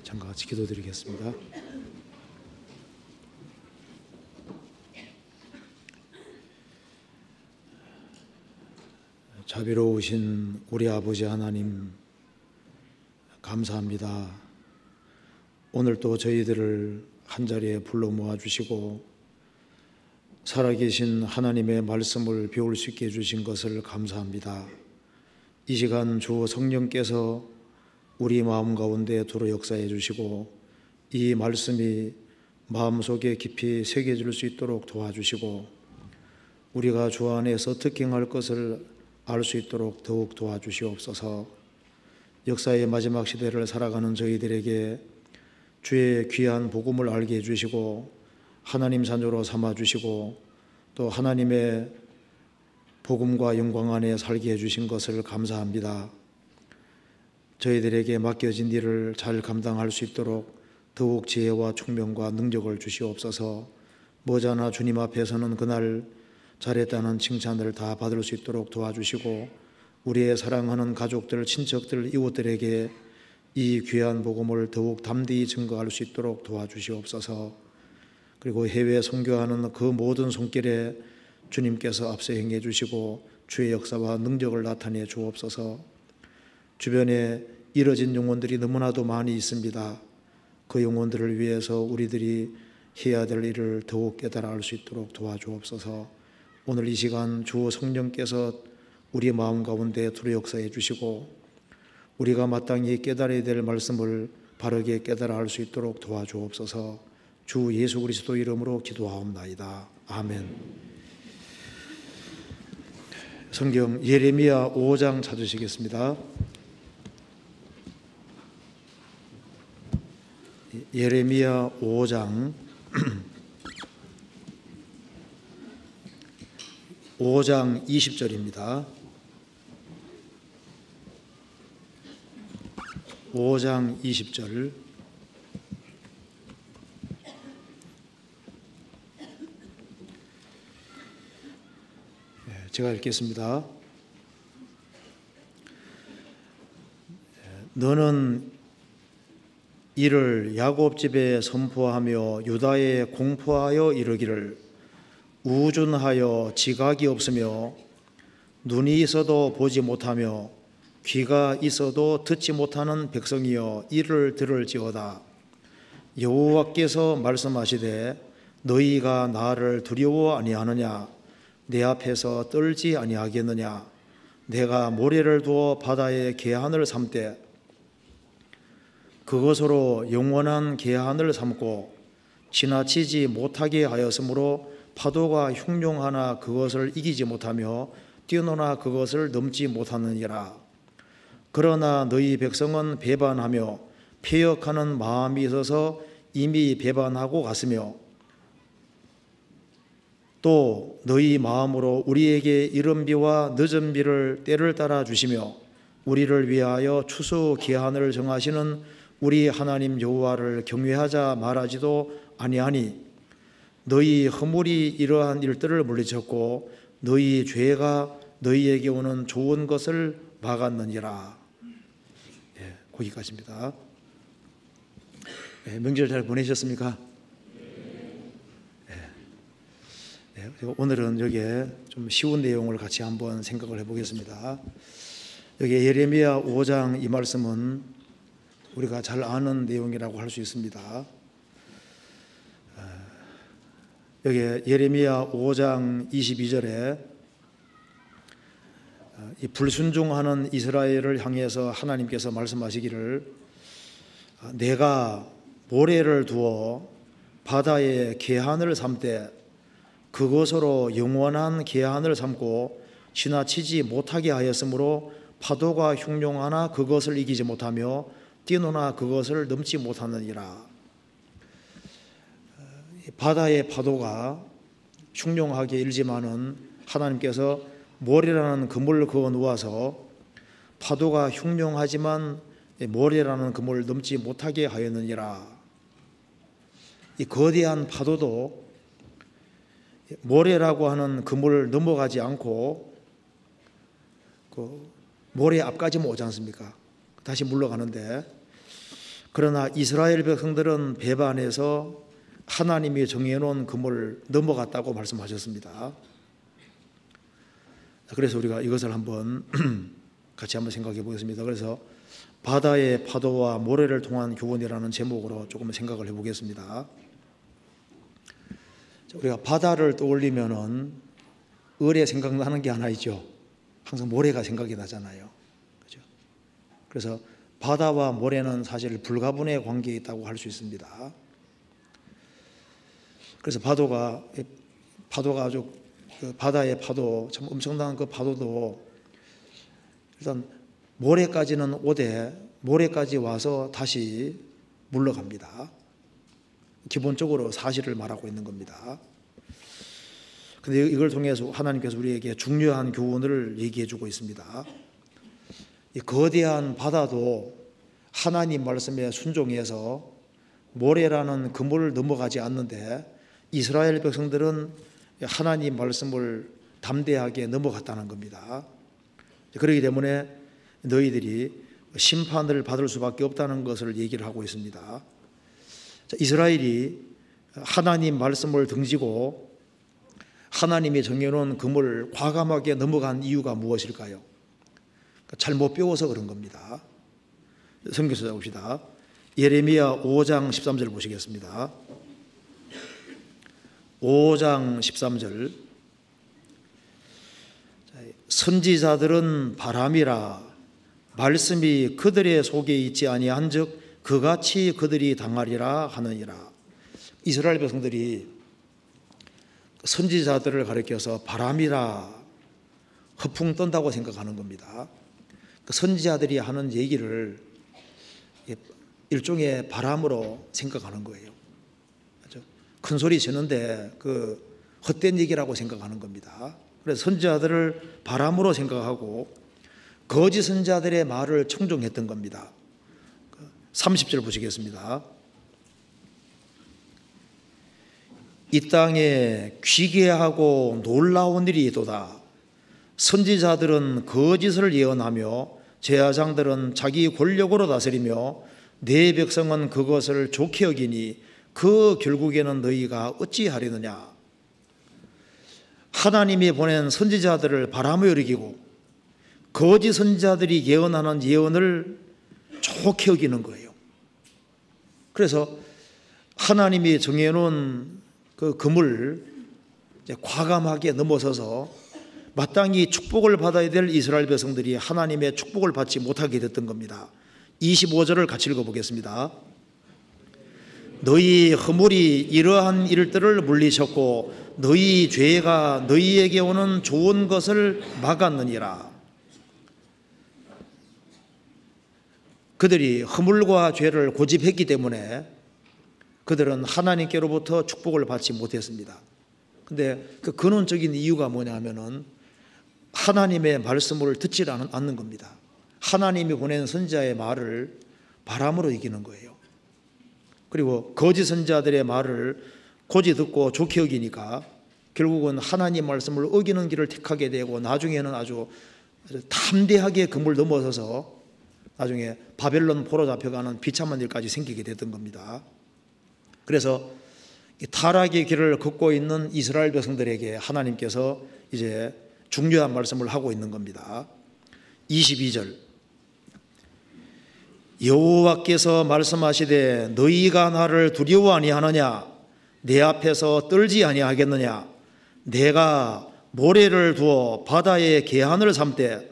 잠깐 같이 기도드리겠습니다. 자비로우신 우리 아버지 하나님, 감사합니다. 오늘 또 저희들을 한자리에 불러 모아주시고 살아계신 하나님의 말씀을 배울 수 있게 해주신 것을 감사합니다. 이 시간 주 성령께서 우리 마음 가운데 두루 역사해 주시고 이 말씀이 마음속에 깊이 새겨질 수 있도록 도와주시고 우리가 주 안에서 어떻게 행할 것을 알 수 있도록 더욱 도와주시옵소서. 역사의 마지막 시대를 살아가는 저희들에게 주의 귀한 복음을 알게 해주시고 하나님 자녀로 삼아주시고 또 하나님의 복음과 영광 안에 살게 해주신 것을 감사합니다. 저희들에게 맡겨진 일을 잘 감당할 수 있도록 더욱 지혜와 총명과 능력을 주시옵소서. 머지않아 주님 앞에서는 그날 잘했다는 칭찬을 다 받을 수 있도록 도와주시고 우리의 사랑하는 가족들, 친척들, 이웃들에게 이 귀한 복음을 더욱 담대히 증거할 수 있도록 도와주시옵소서. 그리고 해외 선교하는 그 모든 손길에 주님께서 앞서 행해 주시고 주의 역사와 능력을 나타내 주옵소서. 주변에 잃어진 영혼들이 너무나도 많이 있습니다. 그 영혼들을 위해서 우리들이 해야 될 일을 더욱 깨달아 알 수 있도록 도와주옵소서. 오늘 이 시간 주 성령께서 우리 마음 가운데 두루 역사해 주시고 우리가 마땅히 깨달아야 될 말씀을 바르게 깨달아 알 수 있도록 도와주옵소서. 주 예수 그리스도 이름으로 기도하옵나이다. 아멘. 성경 예레미야 5장 찾으시겠습니다. 예레미야 5장 5장 20절입니다. 5장 20절. 제가 읽겠습니다. 너는 이를 야곱 집에 선포하며 유다에 공포하여 이르기를 우준하여 지각이 없으며 눈이 있어도 보지 못하며 귀가 있어도 듣지 못하는 백성이여 이를 들을지어다. 여호와께서 말씀하시되 너희가 나를 두려워 아니하느냐? 내 앞에서 떨지 아니하겠느냐? 내가 모래를 두어 바다에 개한을 삼되 그것으로 영원한 개한을 삼고 지나치지 못하게 하였으므로 파도가 흉룡하나 그것을 이기지 못하며 뛰어노나 그것을 넘지 못하느니라. 그러나 너희 백성은 배반하며 패역하는 마음이 있어서 이미 배반하고 갔으며 또 너희 마음으로 우리에게 이른 비와 늦은 비를 때를 따라 주시며 우리를 위하여 추수 기한을 정하시는 우리 하나님 여호와를 경외하자 말하지도 아니하니 너희 허물이 이러한 일들을 물리쳤고 너희 죄가 너희에게 오는 좋은 것을 막았느니라. 거기까지입니다. 명절 잘 보내셨습니까? 오늘은 여기에 좀 쉬운 내용을 같이 한번 생각을 해보겠습니다. 여기 예레미야 5장 이 말씀은 우리가 잘 아는 내용이라고 할 수 있습니다. 여기 예레미야 5장 22절에 이 불순종하는 이스라엘을 향해서 하나님께서 말씀하시기를 내가 모래를 두어 바다에 개한을 삼되 그것으로 영원한 개한을 삼고 지나치지 못하게 하였으므로 파도가 흉룡하나 그것을 이기지 못하며 뛰노나 그것을 넘지 못하느니라. 바다의 파도가 흉룡하게 일지만은 하나님께서 모래라는 그물을 그어 놓아서 파도가 흉룡하지만 모래라는 그물을 넘지 못하게 하였느니라. 이 거대한 파도도 모래라고 하는 그물을 넘어가지 않고 그 모래 앞까지만 오지 않습니까? 다시 물러가는데 그러나 이스라엘 백성들은 배반해서 하나님이 정해놓은 금을 넘어갔다고 말씀하셨습니다. 그래서 우리가 이것을 한번 같이 한번 생각해 보겠습니다. 그래서 바다의 파도와 모래를 통한 교훈이라는 제목으로 조금 생각을 해보겠습니다. 우리가 바다를 떠올리면은 을에 생각나는 게 하나 있죠. 항상 모래가 생각이 나잖아요. 그죠? 그래서 바다와 모래는 사실 불가분의 관계에 있다고 할 수 있습니다. 그래서 파도가 아주 바다의 파도, 참 엄청난 그 파도도 일단 모래까지는 오되 모래까지 와서 다시 물러갑니다. 기본적으로 사실을 말하고 있는 겁니다. 그런데 이걸 통해서 하나님께서 우리에게 중요한 교훈을 얘기해 주고 있습니다. 이 거대한 바다도 하나님 말씀에 순종해서 모래라는 그물을 넘어가지 않는데 이스라엘 백성들은 하나님 말씀을 담대하게 넘어갔다는 겁니다. 그렇기 때문에 너희들이 심판을 받을 수밖에 없다는 것을 얘기를 하고 있습니다. 이스라엘이 하나님 말씀을 등지고 하나님이 정해놓은 그물을 과감하게 넘어간 이유가 무엇일까요? 잘못 배워서 그런 겁니다. 성경 찾아봅시다. 예레미야 5장 13절 보시겠습니다. 5장 13절. 선지자들은 바람이라 말씀이 그들의 속에 있지 아니한즉 그같이 그들이 당하리라 하느니라. 이스라엘 백성들이 선지자들을 가리켜서 바람이라 허풍 떤다고 생각하는 겁니다. 선지자들이 하는 얘기를 일종의 바람으로 생각하는 거예요. 큰 소리 치는데 그 헛된 얘기라고 생각하는 겁니다. 그래서 선지자들을 바람으로 생각하고 거짓 선지자들의 말을 청종했던 겁니다. 30절 보시겠습니다. 이 땅에 귀괴하고 놀라운 일이 있도다. 선지자들은 거짓을 예언하며 제사장들은 자기 권력으로 다스리며 내 백성은 그것을 좋게 여기니 그 결국에는 너희가 어찌하려느냐. 하나님이 보낸 선지자들을 바람에 일으키고 거짓 선지자들이 예언하는 예언을 좋게 여기는 거예요. 그래서 하나님이 정해놓은 그 금을 이제 과감하게 넘어서서 마땅히 축복을 받아야 될 이스라엘 백성들이 하나님의 축복을 받지 못하게 됐던 겁니다. 25절을 같이 읽어보겠습니다. 너희 허물이 이러한 일들을 물리쳤고 너희 죄가 너희에게 오는 좋은 것을 막았느니라. 그들이 허물과 죄를 고집했기 때문에 그들은 하나님께로부터 축복을 받지 못했습니다. 근데 그 근원적인 이유가 뭐냐면은 하나님의 말씀을 듣지 않는 겁니다. 하나님이 보낸 선지자의 말을 바람으로 이기는 거예요. 그리고 거짓 선지자들의 말을 고지 듣고 좋게 여기니까 결국은 하나님 말씀을 어기는 길을 택하게 되고 나중에는 아주 담대하게 금을 넘어서서 나중에 바벨론 포로 잡혀가는 비참한 일까지 생기게 됐던 겁니다. 그래서 이 타락의 길을 걷고 있는 이스라엘 백성들에게 하나님께서 이제 중요한 말씀을 하고 있는 겁니다. 22절. 여호와께서 말씀하시되 너희가 나를 두려워 아니하느냐 내 앞에서 떨지 아니하겠느냐 내가 모래를 두어 바다의 계한을 삼되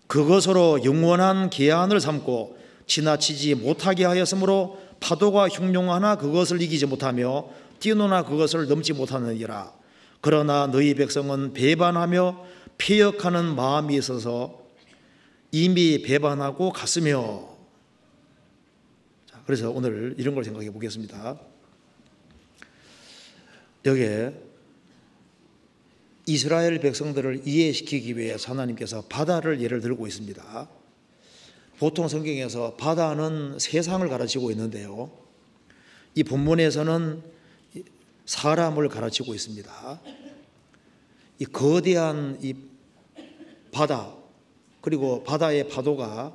그것으로 영원한 계한을 삼고 지나치지 못하게 하였으므로 파도가 흉룡하나 그것을 이기지 못하며 뛰노나 그것을 넘지 못하느니라. 그러나 너희 백성은 배반하며 패역하는 마음이 있어서 이미 배반하고 갔으며. 자, 그래서 오늘 이런 걸 생각해 보겠습니다. 여기에 이스라엘 백성들을 이해시키기 위해서 하나님께서 바다를 예를 들고 있습니다. 보통 성경에서 바다는 세상을 가르치고 있는데요, 이 본문에서는 사람을 가르치고 있습니다. 이 거대한 이 바다, 그리고 바다의 파도가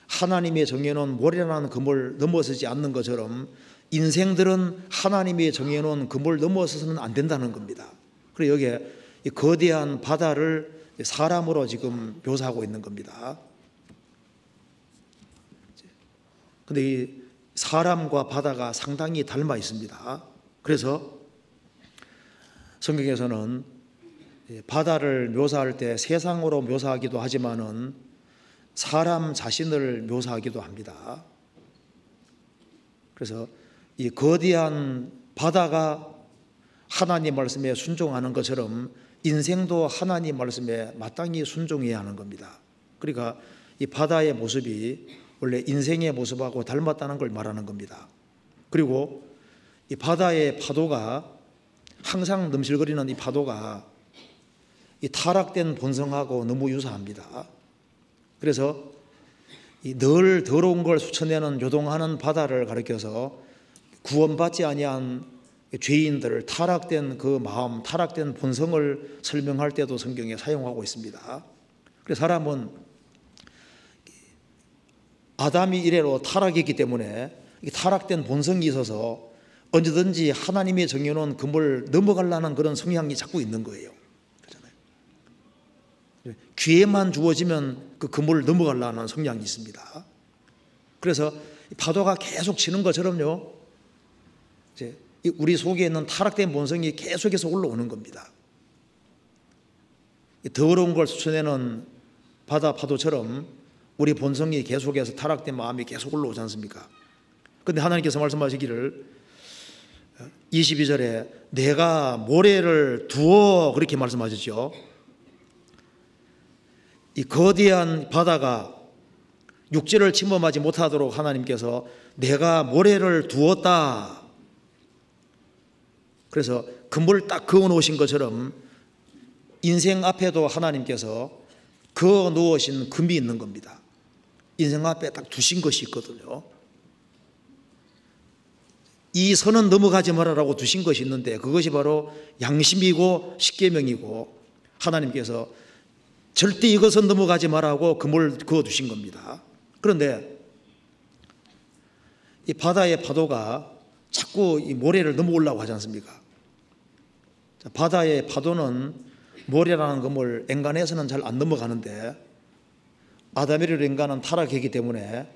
하나님의 정해놓은 모래라는 금을 넘어서지 않는 것처럼 인생들은 하나님이 정해놓은 금을 넘어서서는 안 된다는 겁니다. 그리고 여기에 이 거대한 바다를 사람으로 지금 묘사하고 있는 겁니다. 근데 이 사람과 바다가 상당히 닮아 있습니다. 그래서 성경에서는 바다를 묘사할 때 세상으로 묘사하기도 하지만은 사람 자신을 묘사하기도 합니다. 그래서 이 거대한 바다가 하나님 말씀에 순종하는 것처럼 인생도 하나님 말씀에 마땅히 순종해야 하는 겁니다. 그러니까 이 바다의 모습이 원래 인생의 모습하고 닮았다는 걸 말하는 겁니다. 그리고 이 바다의 파도가 항상 넘실거리는 이 파도가 이 타락된 본성하고 너무 유사합니다. 그래서 이 늘 더러운 걸 쏟아내는 요동하는 바다를 가리켜서 구원받지 아니한 죄인들을 타락된 그 마음, 타락된 본성을 설명할 때도 성경에 사용하고 있습니다. 그래서 사람은 아담이 이래로 타락했기 때문에 타락된 본성이 있어서 언제든지 하나님이 정해놓은 금을 넘어가려는 그런 성향이 자꾸 있는 거예요. 그렇잖아요. 기회만 주어지면 그 금을 넘어가려는 성향이 있습니다. 그래서 파도가 계속 치는 것처럼요, 이제 우리 속에 있는 타락된 본성이 계속해서 올라오는 겁니다. 더러운 걸 쏟아내는 바다 파도처럼 우리 본성이 계속해서 타락된 마음이 계속 올라오지 않습니까? 그런데 하나님께서 말씀하시기를 22절에 내가 모래를 두어 그렇게 말씀하셨죠. 이 거대한 바다가 육지를 침범하지 못하도록 하나님께서 내가 모래를 두었다. 그래서 금을 딱 그어 놓으신 것처럼 인생 앞에도 하나님께서 그어 놓으신 금이 있는 겁니다. 인생 앞에 딱 두신 것이 있거든요. 이 선은 넘어가지 말아라고 두신 것이 있는데 그것이 바로 양심이고 십계명이고 하나님께서 절대 이것은 넘어가지 말라고 금을 그어 두신 겁니다. 그런데 이 바다의 파도가 자꾸 이 모래를 넘어오려고 하지 않습니까? 바다의 파도는 모래라는 금을 엔간해서는 잘 안 넘어가는데 아담이를 인간은 타락했기 때문에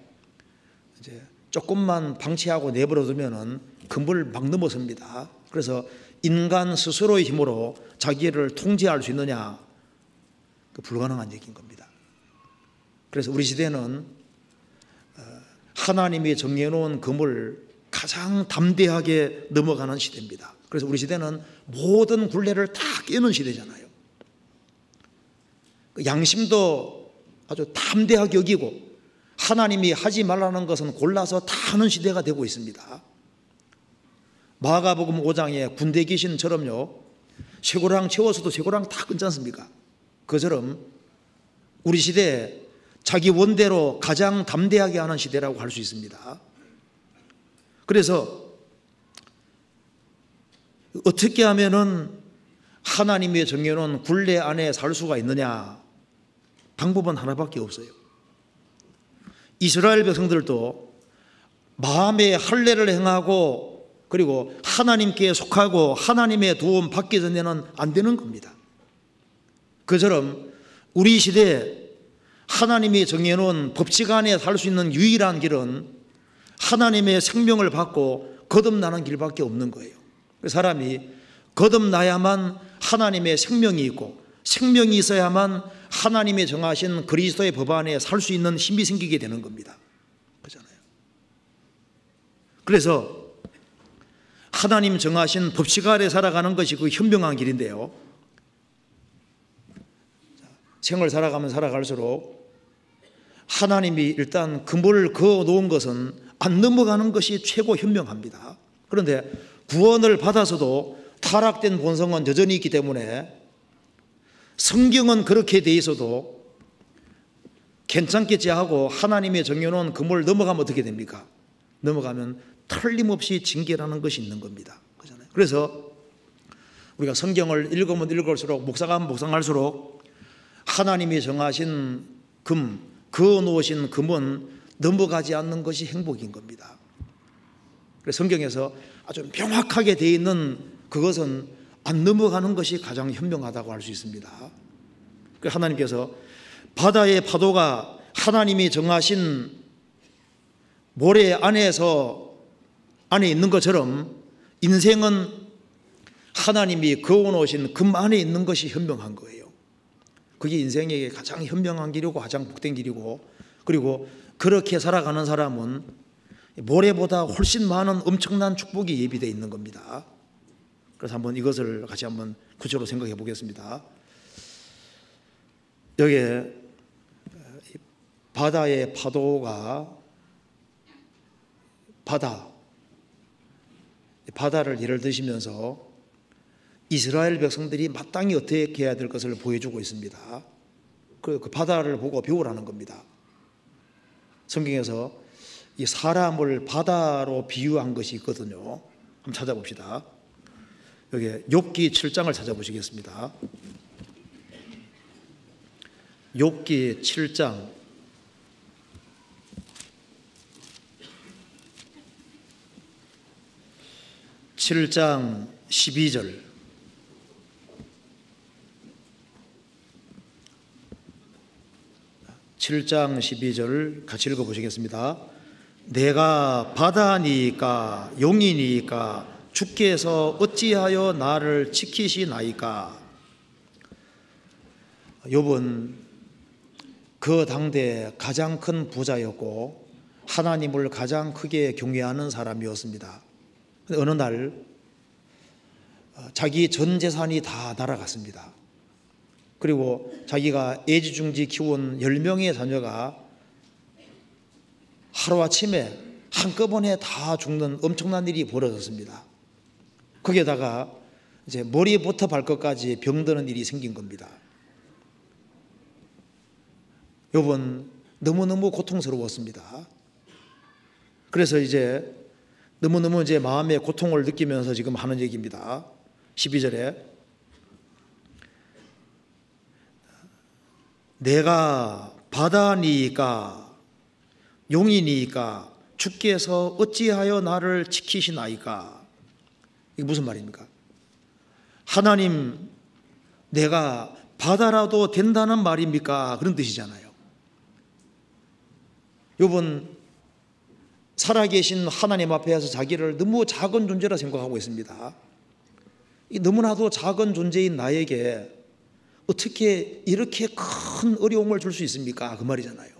이제 조금만 방치하고 내버려 두면은 금을 막 넘어섭니다. 그래서 인간 스스로의 힘으로 자기를 통제할 수 있느냐? 불가능한 얘기인 겁니다. 그래서 우리 시대는 하나님이 정해놓은 금을 가장 담대하게 넘어가는 시대입니다. 그래서 우리 시대는 모든 굴레를 다 깨는 시대잖아요. 양심도 아주 담대하게 여기고 하나님이 하지 말라는 것은 골라서 다 하는 시대가 되고 있습니다. 마가복음 5장에 군대 귀신처럼요, 쇠고랑 채워서도 쇠고랑 다 끊지 않습니까? 그처럼 우리 시대에 자기 원대로 가장 담대하게 하는 시대라고 할 수 있습니다. 그래서 어떻게 하면은 하나님이 정해놓은 굴레 안에 살 수가 있느냐? 방법은 하나밖에 없어요. 이스라엘 백성들도 마음의 할례를 행하고 그리고 하나님께 속하고 하나님의 도움 받기 전에는 안 되는 겁니다. 그처럼 우리 시대에 하나님이 정해놓은 법칙 안에 살 수 있는 유일한 길은 하나님의 생명을 받고 거듭나는 길밖에 없는 거예요. 사람이 거듭나야만 하나님의 생명이 있고 생명이 있어야만 하나님이 정하신 그리스도의 법 안에 살 수 있는 힘이 생기게 되는 겁니다. 그렇잖아요. 그래서 하나님 정하신 법칙 아래 살아가는 것이 그 현명한 길인데요. 생을 살아가면 살아갈수록 하나님이 일단 금을 그어 놓은 것은 안 넘어가는 것이 최고 현명합니다. 그런데 구원을 받아서도 타락된 본성은 여전히 있기 때문에 성경은 그렇게 돼 있어도 괜찮겠지 하고 하나님의 정해놓은 금을 넘어가면 어떻게 됩니까? 넘어가면 틀림없이 징계라는 것이 있는 겁니다. 그렇잖아요. 그래서 우리가 성경을 읽으면 읽을수록 묵상하면 묵상할수록 하나님이 정하신 금, 그어 놓으신 금은 넘어가지 않는 것이 행복인 겁니다. 그래서 성경에서 아주 명확하게 되어 있는 그것은 안 넘어가는 것이 가장 현명하다고 할 수 있습니다. 그래서 하나님께서 바다의 파도가 하나님이 정하신 모래 안에 있는 것처럼 인생은 하나님이 그어놓으신 금 안에 있는 것이 현명한 거예요. 그게 인생에게 가장 현명한 길이고 가장 복된 길이고, 그리고 그렇게 살아가는 사람은 모래보다 훨씬 많은 엄청난 축복이 예비되어 있는 겁니다. 그래서 한번 이것을 같이 한번 구체로 생각해 보겠습니다. 여기에 바다의 파도가 바다를 예를 드시면서 이스라엘 백성들이 마땅히 어떻게 해야 될 것을 보여주고 있습니다. 그 바다를 보고 배우라는 겁니다. 성경에서 이 사람을 바다로 비유한 것이 있거든요. 한번 찾아봅시다. 여기 욥기 7장을 찾아보시겠습니다. 욥기 7장 7장 12절. 7장 12절 같이 읽어보시겠습니다. 내가 바다니까 용이니까 주께서 어찌하여 나를 지키시나이까. 욥은 그 당대 가장 큰 부자였고 하나님을 가장 크게 경외하는 사람이었습니다. 어느 날 자기 전 재산이 다 날아갔습니다. 그리고 자기가 애지중지 키운 10명의 자녀가 하루아침에 한꺼번에 다 죽는 엄청난 일이 벌어졌습니다. 거기에다가 이제 머리부터 발끝까지 병드는 일이 생긴 겁니다. 욥은 너무너무 고통스러웠습니다. 그래서 이제 너무너무 이제 마음의 고통을 느끼면서 지금 하는 얘기입니다. 12절에 내가 바다니까 용이니까 주께서 어찌하여 나를 지키시나이까. 이게 무슨 말입니까? 하나님, 내가 바다라도 된다는 말입니까? 그런 뜻이잖아요. 욥은 살아계신 하나님 앞에서 자기를 너무 작은 존재라 생각하고 있습니다. 너무나도 작은 존재인 나에게 어떻게 이렇게 큰 어려움을 줄 수 있습니까? 그 말이잖아요.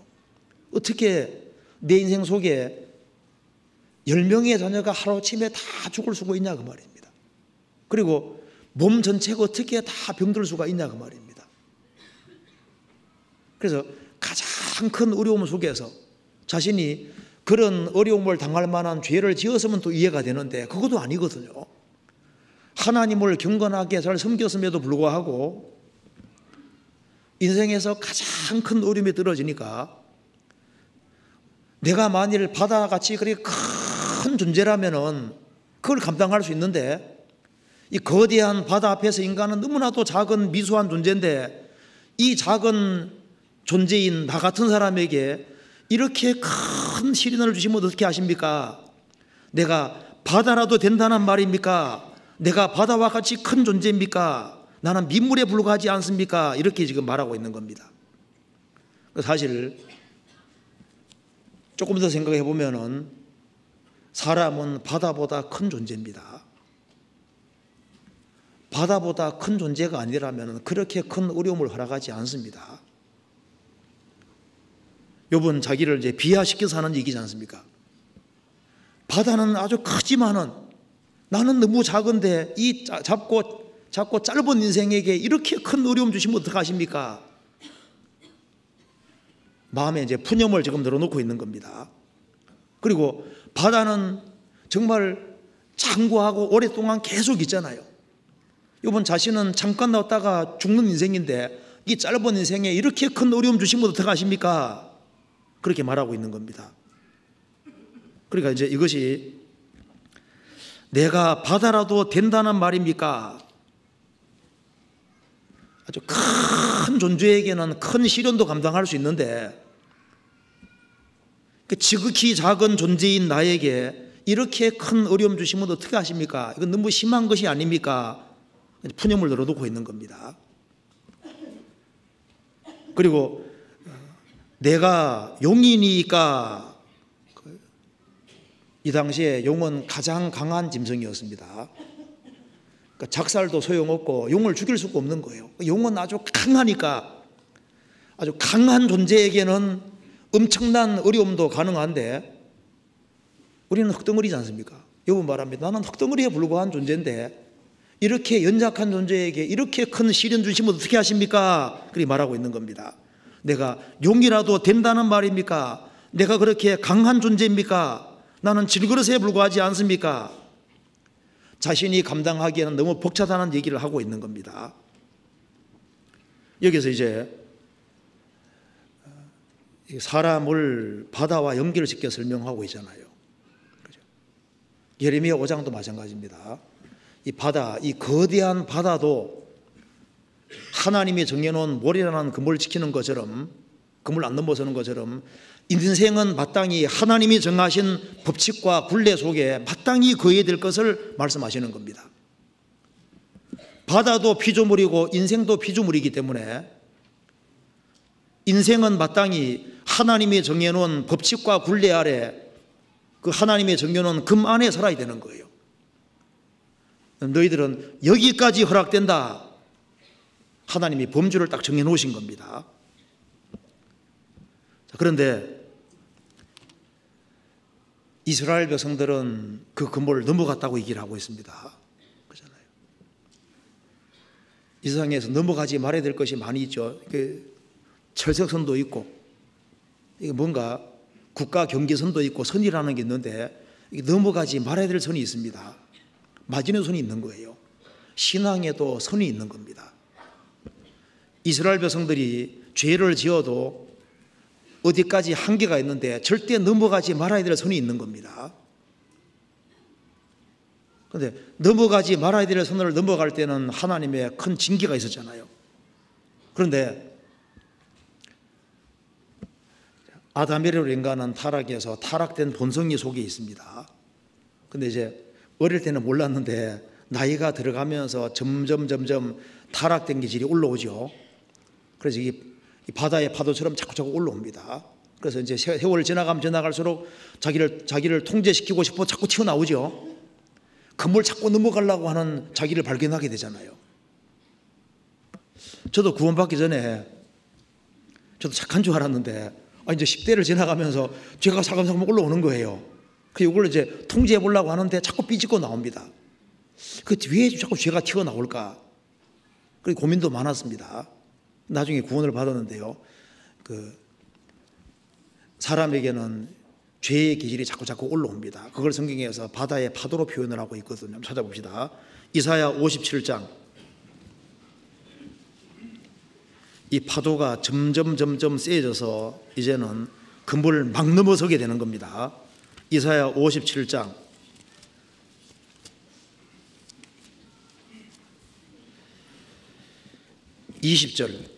어떻게 내 인생 속에 10명의 자녀가 하루아침에 다 죽을 수가 있냐 그 말입니다. 그리고 몸 전체가 어떻게 다 병들 수가 있냐 그 말입니다. 그래서 가장 큰 어려움 속에서 자신이 그런 어려움을 당할 만한 죄를 지었으면 또 이해가 되는데 그것도 아니거든요. 하나님을 경건하게 잘 섬겼음에도 불구하고 인생에서 가장 큰 어려움이 떨어지니까 내가 만일 바다같이 그렇게 큰 존재라면은 그걸 감당할 수 있는데 이 거대한 바다 앞에서 인간은 너무나도 작은 미수한 존재인데 이 작은 존재인 나 같은 사람에게 이렇게 큰 시련을 주시면 어떻게 하십니까? 내가 바다라도 된다는 말입니까? 내가 바다와 같이 큰 존재입니까? 나는 민물에 불과하지 않습니까? 이렇게 지금 말하고 있는 겁니다. 사실 조금 더 생각해 보면은 사람은 바다보다 큰 존재입니다. 바다보다 큰 존재가 아니라면 그렇게 큰 어려움을 허락하지 않습니다. 욥은 자기를 이제 비하시켜서 하는 얘기지 않습니까? 바다는 아주 크지만은 나는 너무 작은데 이 작고 짧은 인생에게 이렇게 큰 어려움 주시면 어떡하십니까? 마음에 이제 푸념을 지금 늘어놓고 있는 겁니다. 그리고 바다는 정말 장구하고 오랫동안 계속 있잖아요. 욥은 자신은 잠깐 나왔다가 죽는 인생인데 이 짧은 인생에 이렇게 큰 어려움 주시면 어떡하십니까? 그렇게 말하고 있는 겁니다. 그러니까 이제 이것이 내가 바다라도 된다는 말입니까? 아주 큰 존재에게는 큰 시련도 감당할 수 있는데 지극히 작은 존재인 나에게 이렇게 큰 어려움 주시면 어떻게 하십니까? 이건 너무 심한 것이 아닙니까? 푸념을 늘어놓고 있는 겁니다. 그리고 내가 용이니까, 이 당시에 용은 가장 강한 짐승이었습니다. 그러니까 작살도 소용없고 용을 죽일 수가 없는 거예요. 용은 아주 강하니까, 아주 강한 존재에게는 엄청난 어려움도 가능한데, 우리는 흙덩어리지 않습니까? 여러분 말합니다. 나는 흙덩어리에 불과한 존재인데 이렇게 연약한 존재에게 이렇게 큰 시련 주시면 어떻게 하십니까? 그렇게 말하고 있는 겁니다. 내가 용이라도 된다는 말입니까? 내가 그렇게 강한 존재입니까? 나는 질그릇에 불과하지 않습니까? 자신이 감당하기에는 너무 벅차다는 얘기를 하고 있는 겁니다. 여기서 이제 사람을 바다와 연결시켜 설명하고 있잖아요. 예레미야 5장도 마찬가지입니다. 이 바다, 이 거대한 바다도 하나님이 정해놓은 모래라는 그물을 지키는 것처럼, 그물 안 넘어서는 것처럼 인생은 마땅히 하나님이 정하신 법칙과 굴레 속에 마땅히 거해야 될 것을 말씀하시는 겁니다. 바다도 피조물이고 인생도 피조물이기 때문에 인생은 마땅히 하나님이 정해놓은 법칙과 굴레 아래, 그 하나님의 정해놓은 금 안에 살아야 되는 거예요. 너희들은 여기까지 허락된다. 하나님이 범주를 딱 정해놓으신 겁니다. 그런데 이스라엘 백성들은 그 금을 넘어갔다고 얘기를 하고 있습니다. 그렇잖아요. 이 세상에서 넘어가지 말아야 될 것이 많이 있죠. 철석선도 있고, 이게 뭔가 국가 경계선도 있고 선이라는 게 있는데, 넘어가지 말아야 될 선이 있습니다. 마지노선이 있는 거예요. 신앙에도 선이 있는 겁니다. 이스라엘 백성들이 죄를 지어도 어디까지 한계가 있는데 절대 넘어가지 말아야 될 선이 있는 겁니다. 그런데 넘어가지 말아야 될 선을 넘어갈 때는 하나님의 큰 징계가 있었잖아요. 그런데 아담에로 인간은 타락해서 타락된 본성이 속에 있습니다. 근데 이제 어릴 때는 몰랐는데 나이가 들어가면서 점점 타락된 기질이 올라오죠. 그래서 이 바다의 파도처럼 자꾸 올라옵니다. 그래서 이제 세월을 지나가면 지나갈수록 자기를 통제시키고 싶어 자꾸 튀어나오죠. 그물 자꾸 넘어가려고 하는 자기를 발견하게 되잖아요. 저도 구원받기 전에 저도 착한 줄 알았는데 이제 10대를 지나가면서 죄가 사금사금 올라오는 거예요. 이걸 이제 통제해 보려고 하는데 자꾸 삐지고 나옵니다. 왜 자꾸 죄가 튀어나올까? 그리고 고민도 많았습니다. 나중에 구원을 받았는데요. 사람에게는 죄의 기질이 자꾸 올라옵니다. 그걸 성경에서 바다의 파도로 표현을 하고 있거든요. 찾아봅시다. 이사야 57장. 이 파도가 점점 세져서 이제는 그물을 막 넘어서게 되는 겁니다. 이사야 57장 20절.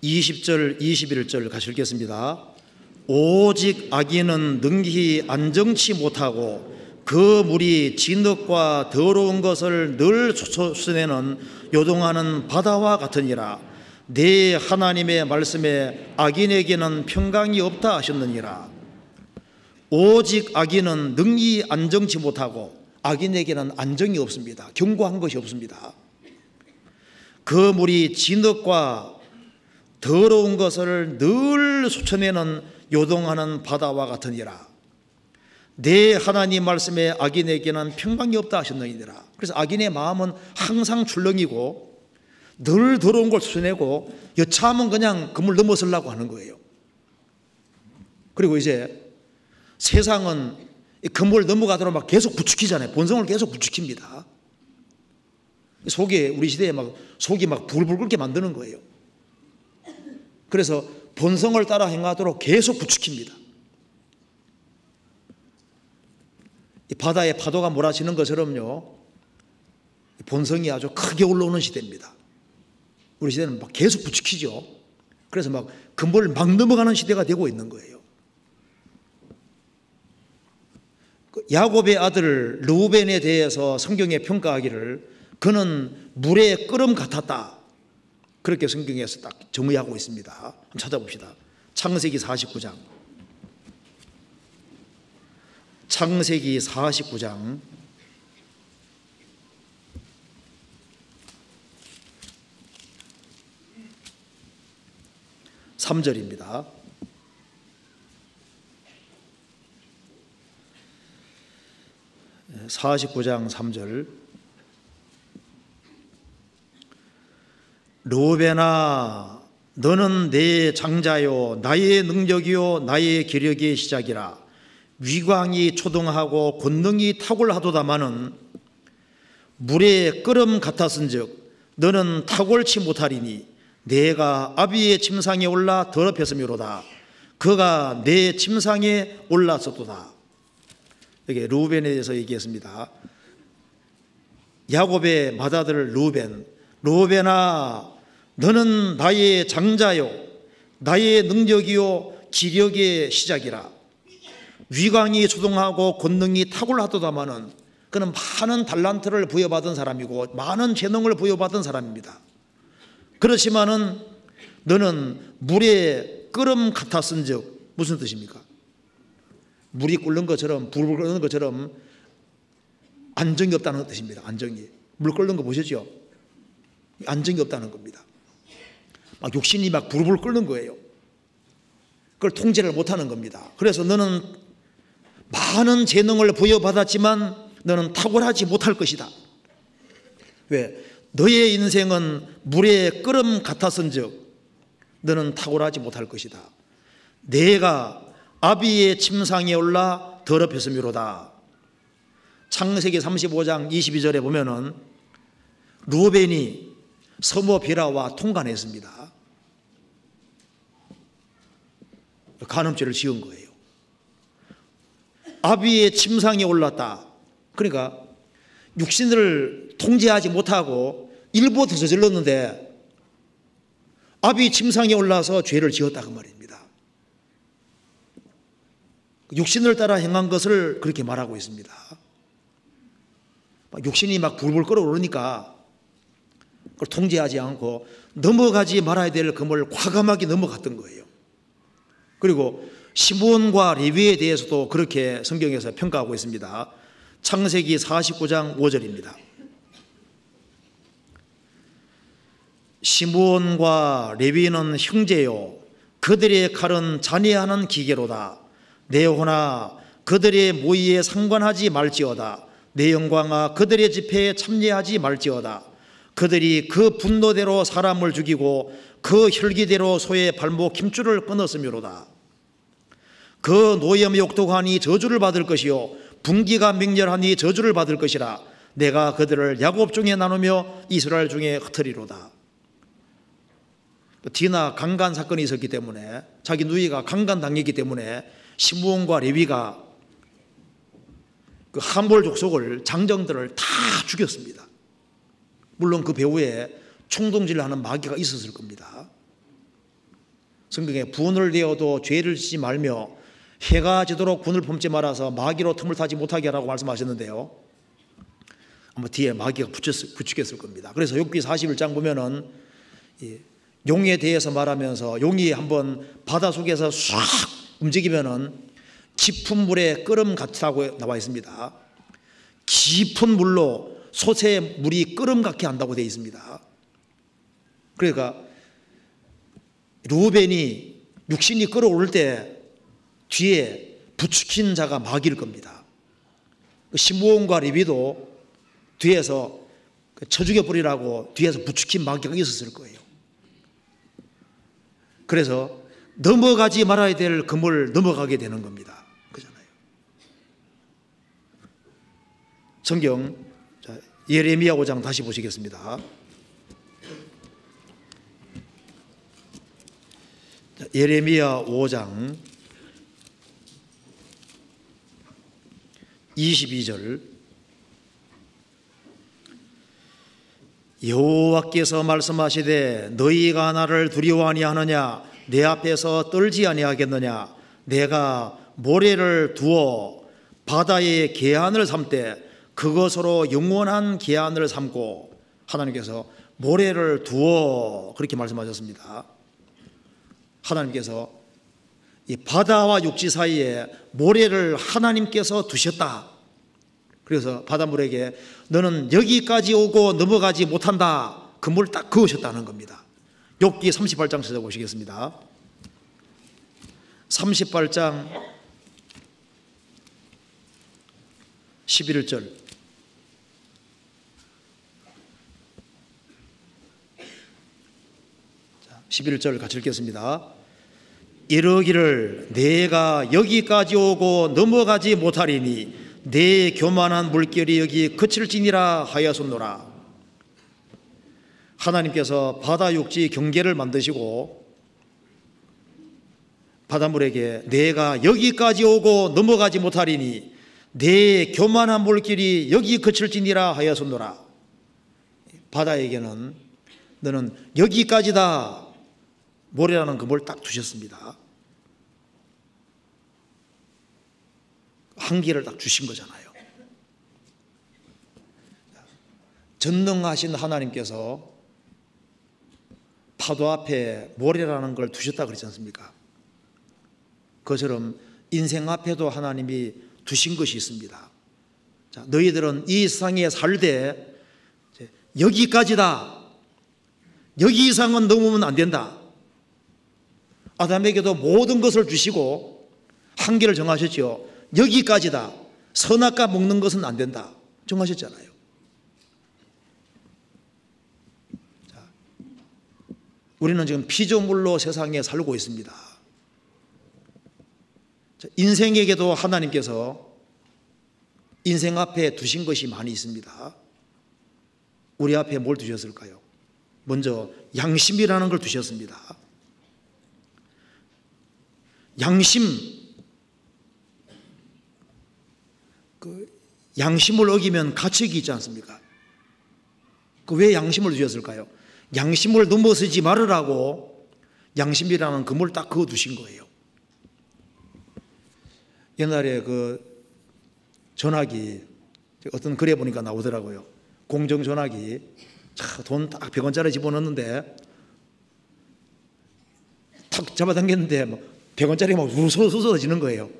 20절 21절 같이 읽겠습니다. 오직 악인은 능히 안정치 못하고 그 물이 진흙과 더러운 것을 늘 쏟아내는 요동하는 바다와 같으니라. 내 하나님의 말씀에 악인에게는 평강이 없다 하셨느니라. 오직 악인은 능히 안정치 못하고, 악인에게는 안정이 없습니다. 견고한 것이 없습니다. 그 물이 진흙과 더러운 것을 늘 쏟아내는 요동하는 바다와 같으니라. 내 하나님 말씀에 악인에게는 평강이 없다 하셨느니라. 그래서 악인의 마음은 항상 출렁이고 늘 더러운 걸 쏟아내고 여차하면 그냥 그물 넘어서려고 하는 거예요. 그리고 이제 세상은 그물 넘어가도록 막 계속 부추기잖아요. 본성을 계속 부추깁니다. 속에, 우리 시대에 속이 불불 끓게 만드는 거예요. 그래서 본성을 따라 행하도록 계속 부추깁니다. 이 바다의 파도가 몰아치는 것처럼요, 본성이 아주 크게 올라오는 시대입니다. 우리 시대는 막 계속 부추기죠. 그래서 막 근본을 막 넘어가는 시대가 되고 있는 거예요. 야곱의 아들 르우벤에 대해서 성경에 평가하기를 그는 물의 끓음 같았다. 그렇게 성경에서 딱 정의하고 있습니다. 한번 찾아봅시다. 창세기 49장. 창세기 49장 3절입니다. 네, 49장 3절. 르우벤아 너는 내 장자요 나의 능력이요 나의 기력의 시작이라. 위광이 초등하고 권능이 탁월하도다마는 물의 끓음 같았은즉 너는 탁월치 못하리니 내가 아비의 침상에 올라 더럽혔음이로다. 그가 내 침상에 올랐었도다. 여기 르우벤에 대해서 얘기했습니다. 야곱의 맏아들 르우벤. 르우벤아 너는 나의 장자요 나의 능력이요 기력의 시작이라. 위광이 초등하고 권능이 탁월하도다마는 그는 많은 달란트를 부여받은 사람이고 많은 재능을 부여받은 사람입니다. 그렇지만은 너는 물에 끓음 같았은즉 무슨 뜻입니까? 물이 끓는 것처럼 불을 끓는 것처럼 안정이 없다는 뜻입니다. 안정이. 물 끓는 거 보셨죠? 안정이 없다는 겁니다. 막 욕심이 막 불불 끓는 거예요. 그걸 통제를 못하는 겁니다. 그래서 너는 많은 재능을 부여받았지만 너는 탁월하지 못할 것이다. 왜? 너의 인생은 물의 끓음 같았은즉 너는 탁월하지 못할 것이다. 내가 아비의 침상에 올라 더럽혔음이로다. 창세기 35장 22절에 보면은 르우벤이 서모 비라와 통간했습니다. 간음죄를 지은 거예요. 아비의 침상에 올랐다. 그러니까 육신을 통제하지 못하고 일부 더 저질렀는데 아비 침상에 올라서 죄를 지었다 그 말입니다. 육신을 따라 행한 것을 그렇게 말하고 있습니다. 육신이 막 불불 끓어오르니까 그걸 통제하지 않고 넘어가지 말아야 될 금을 과감하게 넘어갔던 거예요. 그리고 시므온과 레위에 대해서도 그렇게 성경에서 평가하고 있습니다. 창세기 49장 5절입니다. 시므온과 레위는 형제요 그들의 칼은 잔해하는 기계로다. 내 혼아 그들의 모의에 상관하지 말지어다. 내 영광아 그들의 집회에 참여하지 말지어다. 그들이 그 분노대로 사람을 죽이고 그 혈기대로 소의 발목 힘줄을 끊었음이로다. 그 노염의 옥토하니 저주를 받을 것이요 분기가 맹렬하니 저주를 받을 것이라. 내가 그들을 야곱 중에 나누며 이스라엘 중에 흩으리로다. 디나 강간 사건이 있었기 때문에 자기 누이가 강간당했기 때문에 시므온과 레위가 그 함볼 족속을 장정들을 다 죽였습니다. 물론 그 배후에 총동질을 하는 마귀가 있었을 겁니다. 성경에 분을 내어도 죄를 짓지 말며 해가 지도록 분을 품지 말아서 마귀로 틈을 타지 못하게 하라고 말씀하셨는데요. 아마 뒤에 마귀가 부추겼을 겁니다. 그래서 욥기 41장 보면은 용에 대해서 말하면서 용이 한번 바다 속에서 싹 움직이면은 깊은 물에 끓음 같다고 나와 있습니다. 깊은 물로 솥에 물이 끓음 같게 한다고 되어 있습니다. 그러니까 르우벤이 육신이 끓어오를 때 뒤에 부추긴 자가 마귀일 겁니다. 시므온과 레위도 뒤에서 쳐 죽여버리라고 뒤에서 부추긴 마귀가 있었을 거예요. 그래서 넘어가지 말아야 될 금을 넘어가게 되는 겁니다. 그잖아요. 성경 예레미야 5장 다시 보시겠습니다. 예레미야 5장 22절 여호와께서 말씀하시되 너희가 나를 두려워 아니하느냐 내 앞에서 떨지 아니하겠느냐 내가 모래를 두어 바다의 계한을 삼되 그것으로 영원한 계한을 삼고 하나님께서 모래를 두어 그렇게 말씀하셨습니다. 하나님께서 이 바다와 육지 사이에 모래를 하나님께서 두셨다. 그래서 바닷물에게 너는 여기까지 오고 넘어가지 못한다. 그 물을 딱 그으셨다는 겁니다. 욥기 38장 찾아보시겠습니다. 38장 11절 11절 같이 읽겠습니다. 이르기를 내가 여기까지 오고 넘어가지 못하리니 내 교만한 물결이 여기 그칠지니라 하였었노라. 하나님께서 바다 육지 경계를 만드시고 바닷물에게 내가 여기까지 오고 넘어가지 못하리니 내 교만한 물길이 여기 그칠지니라 하였었노라. 바다에게는 너는 여기까지다 모래라는 그물 딱 두셨습니다. 한계를 딱 주신 거잖아요. 전능하신 하나님께서 파도 앞에 모래라는 걸 두셨다 그러지 않습니까? 그것처럼 인생 앞에도 하나님이 두신 것이 있습니다. 자, 너희들은 이 세상에 살되 여기까지다. 여기 이상은 넘으면 안 된다. 아담에게도 모든 것을 주시고 한계를 정하셨죠. 여기까지다. 선악과 먹는 것은 안 된다. 정하셨잖아요. 자, 우리는 지금 피조물로 세상에 살고 있습니다. 자, 인생에게도 하나님께서 인생 앞에 두신 것이 많이 있습니다. 우리 앞에 뭘 두셨을까요? 먼저 양심이라는 걸 두셨습니다. 양심, 양심을 어기면 가책이 있지 않습니까? 왜 양심을 주셨을까요? 양심을 넘어서지 말으라고 양심이라는 금을 딱 그어 두신 거예요. 옛날에 그 전화기 어떤 글에 보니까 나오더라고요. 공정전화기 돈 딱 100원짜리 집어넣는데 탁 잡아당겼는데 100원짜리가 막 쏟아지는 거예요.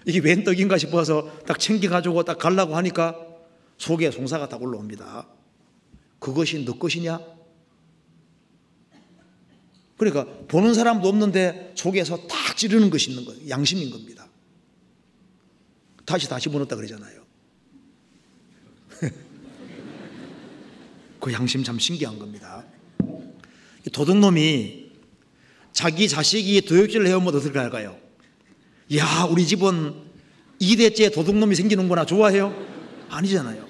이게 웬 떡인가 싶어서 딱 챙겨가지고 딱 가려고 하니까 속에 송사가 딱 올라옵니다. 그것이 너 것이냐? 그러니까 보는 사람도 없는데 속에서 딱 찌르는 것이 있는 거예요. 양심인 겁니다. 다시 집어넣었다 그러잖아요. 그 양심 참 신기한 겁니다. 도둑놈이 자기 자식이 도둑질을 해오면 어떻게 할까요? 야, 우리 집은 2대째 도둑놈이 생기는구나. 좋아해요? 아니잖아요.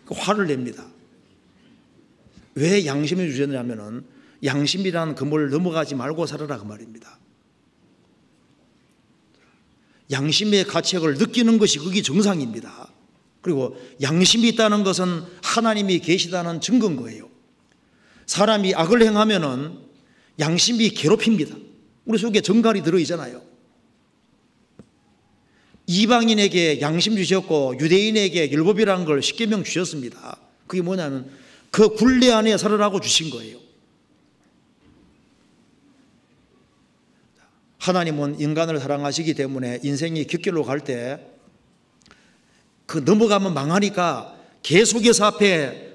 화를 냅니다. 왜 양심을 주셨냐면은 양심이라는 그물을 넘어가지 말고 살아라 그 말입니다. 양심의 가책을 느끼는 것이 그게 정상입니다. 그리고 양심이 있다는 것은 하나님이 계시다는 증거인 거예요. 사람이 악을 행하면은 양심이 괴롭힙니다. 우리 속에 정갈이 들어있잖아요. 이방인에게 양심 주셨고 유대인에게 율법이라는 걸 십계명 주셨습니다. 그게 뭐냐면 그 굴레 안에 살으라고 주신 거예요. 하나님은 인간을 사랑하시기 때문에 인생이 귓길로 갈 때 그 넘어가면 망하니까 계속해서 앞에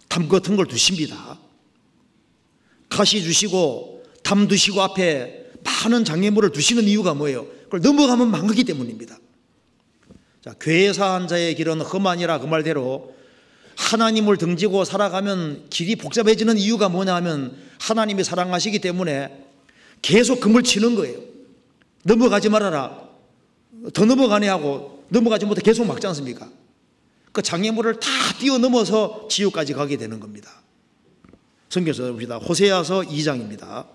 담 같은 걸 두십니다. 가시 주시고 담 두시고 앞에 많은 장애물을 두시는 이유가 뭐예요? 그걸 넘어가면 망하기 때문입니다. 자, 괴사한 자의 길은 험하니라 그 말대로 하나님을 등지고 살아가면 길이 복잡해지는 이유가 뭐냐 하면 하나님이 사랑하시기 때문에 계속 금을 치는 거예요. 넘어가지 말아라. 더 넘어가네 하고 넘어가지 못해 계속 막지 않습니까? 그 장애물을 다 뛰어넘어서 지옥까지 가게 되는 겁니다. 성경 찾아봅시다. 호세아서 2장입니다.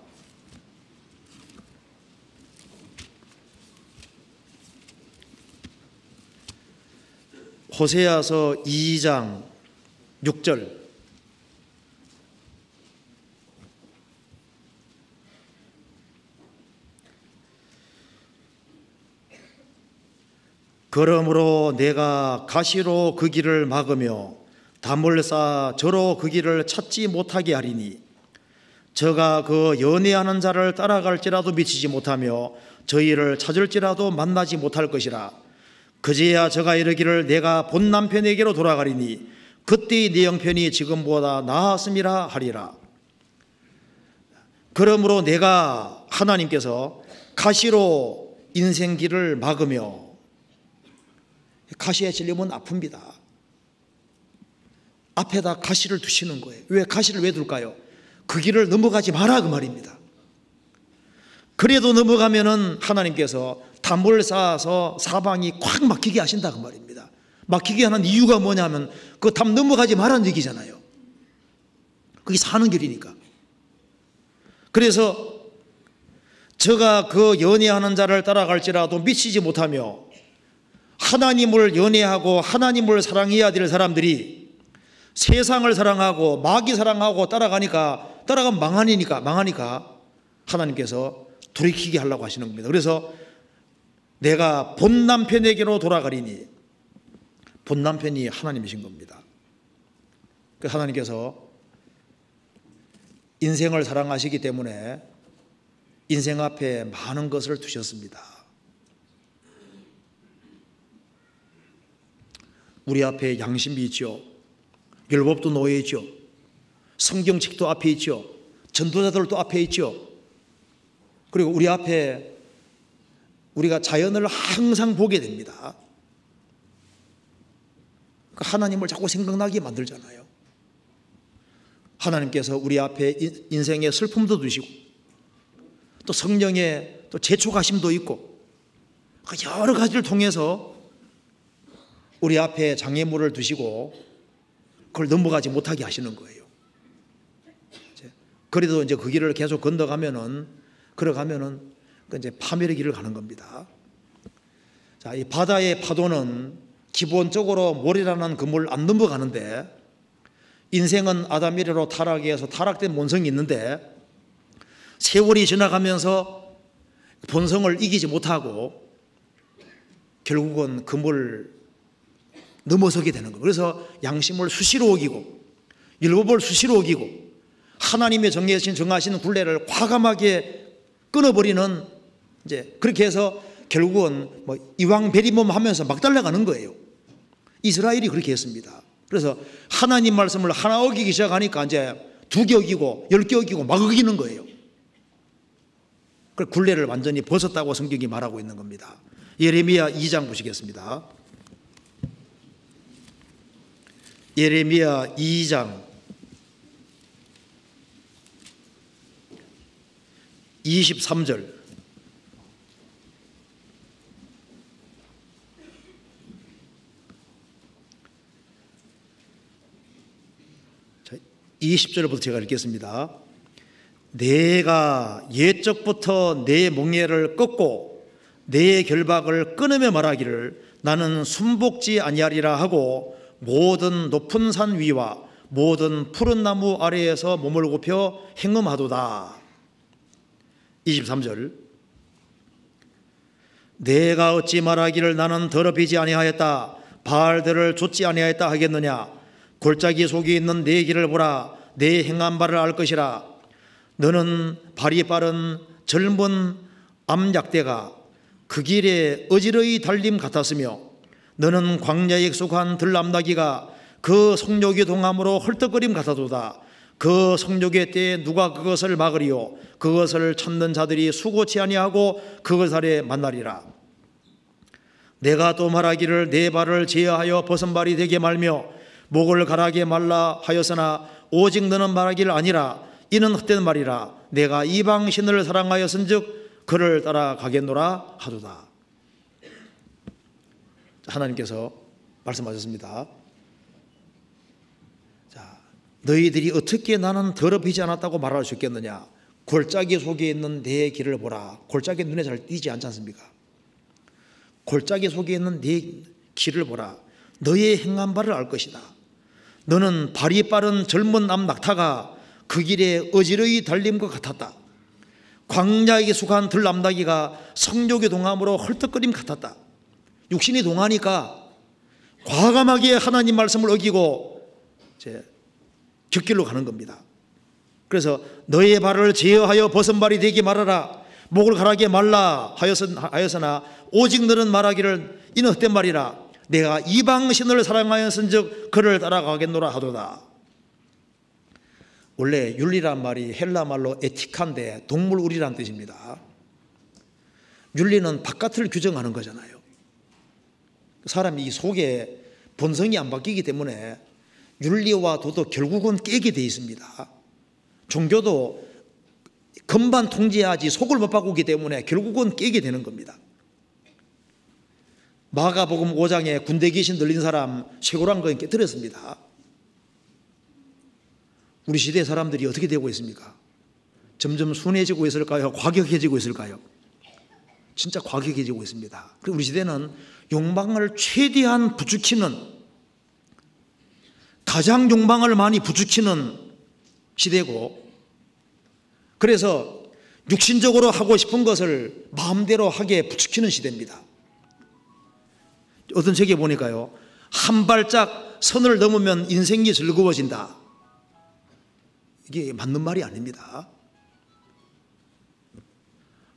호세아서 2장 6절 그러므로 내가 가시로 그 길을 막으며 담을 쌓아 저로 그 길을 찾지 못하게 하리니 저가 그 연애하는 자를 따라갈지라도 미치지 못하며 저희를 찾을지라도 만나지 못할 것이라. 그제야 저가 이르기를 내가 본 남편에게로 돌아가리니 그때의 네 형편이 지금보다 나았음이라 하리라. 그러므로 내가, 하나님께서 가시로 인생길을 막으며, 가시에 찔리면 아픕니다. 앞에다 가시를 두시는 거예요. 왜 가시를 왜 둘까요? 그 길을 넘어가지 마라 그 말입니다. 그래도 넘어가면은 하나님께서 담을 쌓아서 사방이 콱 막히게 하신다 그 말입니다. 막히게 하는 이유가 뭐냐면 그 담 넘어가지 말라는 얘기잖아요. 그게 사는 길이니까. 그래서 저가 그 연애하는 자를 따라갈지라도 미치지 못하며, 하나님을 연애하고 하나님을 사랑해야 될 사람들이 세상을 사랑하고 마귀 사랑하고 따라가면 망하니까 하나님께서 돌이키게 하려고 하시는 겁니다. 그래서 내가 본 남편에게로 돌아가리니, 본 남편이 하나님이신 겁니다. 하나님께서 인생을 사랑하시기 때문에 인생 앞에 많은 것을 두셨습니다. 우리 앞에 양심이 있죠. 율법도 놓여 있죠. 성경책도 앞에 있죠. 전도자들도 앞에 있죠. 그리고 우리 앞에 우리가 자연을 항상 보게 됩니다. 하나님을 자꾸 생각나게 만들잖아요. 하나님께서 우리 앞에 인생의 슬픔도 두시고 또 성령의 또 재촉하심도 있고 여러 가지를 통해서 우리 앞에 장애물을 두시고 그걸 넘어가지 못하게 하시는 거예요. 그래도 이제 그 길을 계속 걸어가면은 이제 파멸의 길을 가는 겁니다. 자, 이 바다의 파도는 기본적으로 모래라는 그물을 안 넘어가는데, 인생은 아담 이래로 타락해서 타락된 본성이 있는데 세월이 지나가면서 본성을 이기지 못하고 결국은 그물을 넘어서게 되는 거예요. 그래서 양심을 수시로 어기고 율법을 수시로 어기고 하나님의 정하신 굴레를 과감하게 끊어버리는, 이제 그렇게 해서 결국은 이왕 베리몸 하면서 막 달려가는 거예요. 이스라엘이 그렇게 했습니다. 그래서 하나님 말씀을 하나 어기기 시작하니까 이제 2개 어기고 10개 어기고 막 어기는 거예요. 그 굴레를 완전히 벗었다고 성경이 말하고 있는 겁니다. 예레미야 2장 보시겠습니다. 예레미야 2장 23절. 20절부터 제가 읽겠습니다. 내가 옛적부터 내 멍에를 꺾고 내 결박을 끊으며 말하기를 나는 순복지 아니하리라 하고 모든 높은 산 위와 모든 푸른 나무 아래에서 몸을 굽혀 행음하도다. 23절. 내가 어찌 말하기를 나는 더럽히지 아니하였다, 바알들을 좇지 아니하였다 하겠느냐. 골짜기 속에 있는 내 길을 보라. 내 행한 바를 알 것이라. 너는 발이 빠른 젊은 암약대가 그 길에 어지러이 달림 같았으며 너는 광야에 익숙한 들람나기가 그 성욕의 동함으로 헐떡거림 같아도다. 그 성욕의 때에 누가 그것을 막으리요. 그것을 찾는 자들이 수고치 아니하고 그것 아래 만나리라. 내가 또 말하기를 내 발을 제어하여 벗은 발이 되게 말며 목을 가라게 말라 하였으나 오직 너는 말하기를 아니라 이는 헛된 말이라. 내가 이방 신을 사랑하였은즉 그를 따라가겠노라 하도다. 하나님께서 말씀하셨습니다. 자, 너희들이 어떻게 나는 더럽히지 않았다고 말할 수 있겠느냐. 골짜기 속에 있는 내 길을 보라. 골짜기 눈에 잘 띄지 않지 않습니까? 골짜기 속에 있는 내 길을 보라. 너의 행한 바를 알 것이다. 너는 발이 빠른 젊은 암 낙타가 그 길에 어지러이 달림과 같았다. 광야에 익숙한 들람나기가 성욕의 동함으로 헐떡거림 같았다. 육신이 동하니까 과감하게 하나님 말씀을 어기고 이제 곁길로 가는 겁니다. 그래서 너의 발을 제어하여 벗은발이 되게 말하라. 목을 가라게 말라 하였으나 오직 너는 말하기를 이는 헛된 말이라. 내가 이방신을 사랑하였은즉 그를 따라가겠노라 하도다. 원래 윤리란 말이 헬라 말로 에티카인데 동물우리란 뜻입니다. 윤리는 바깥을 규정하는 거잖아요. 사람이 이 속에 본성이 안 바뀌기 때문에 윤리와 도덕 결국은 깨게 돼 있습니다. 종교도 겉만 통제하지 속을 못 바꾸기 때문에 결국은 깨게 되는 겁니다. 마가복음 5장에 군대 귀신 들린 사람 쇠고랑 거인 깨뜨렸습니다. 우리 시대 사람들이 어떻게 되고 있습니까? 점점 순해지고 있을까요? 과격해지고 있을까요? 진짜 과격해지고 있습니다. 그리고 우리 시대는 욕망을 최대한 부추기는, 가장 욕망을 많이 부추기는 시대고, 그래서 육신적으로 하고 싶은 것을 마음대로 하게 부추기는 시대입니다. 어떤 책에 보니까요, 한 발짝 선을 넘으면 인생이 즐거워진다. 이게 맞는 말이 아닙니다.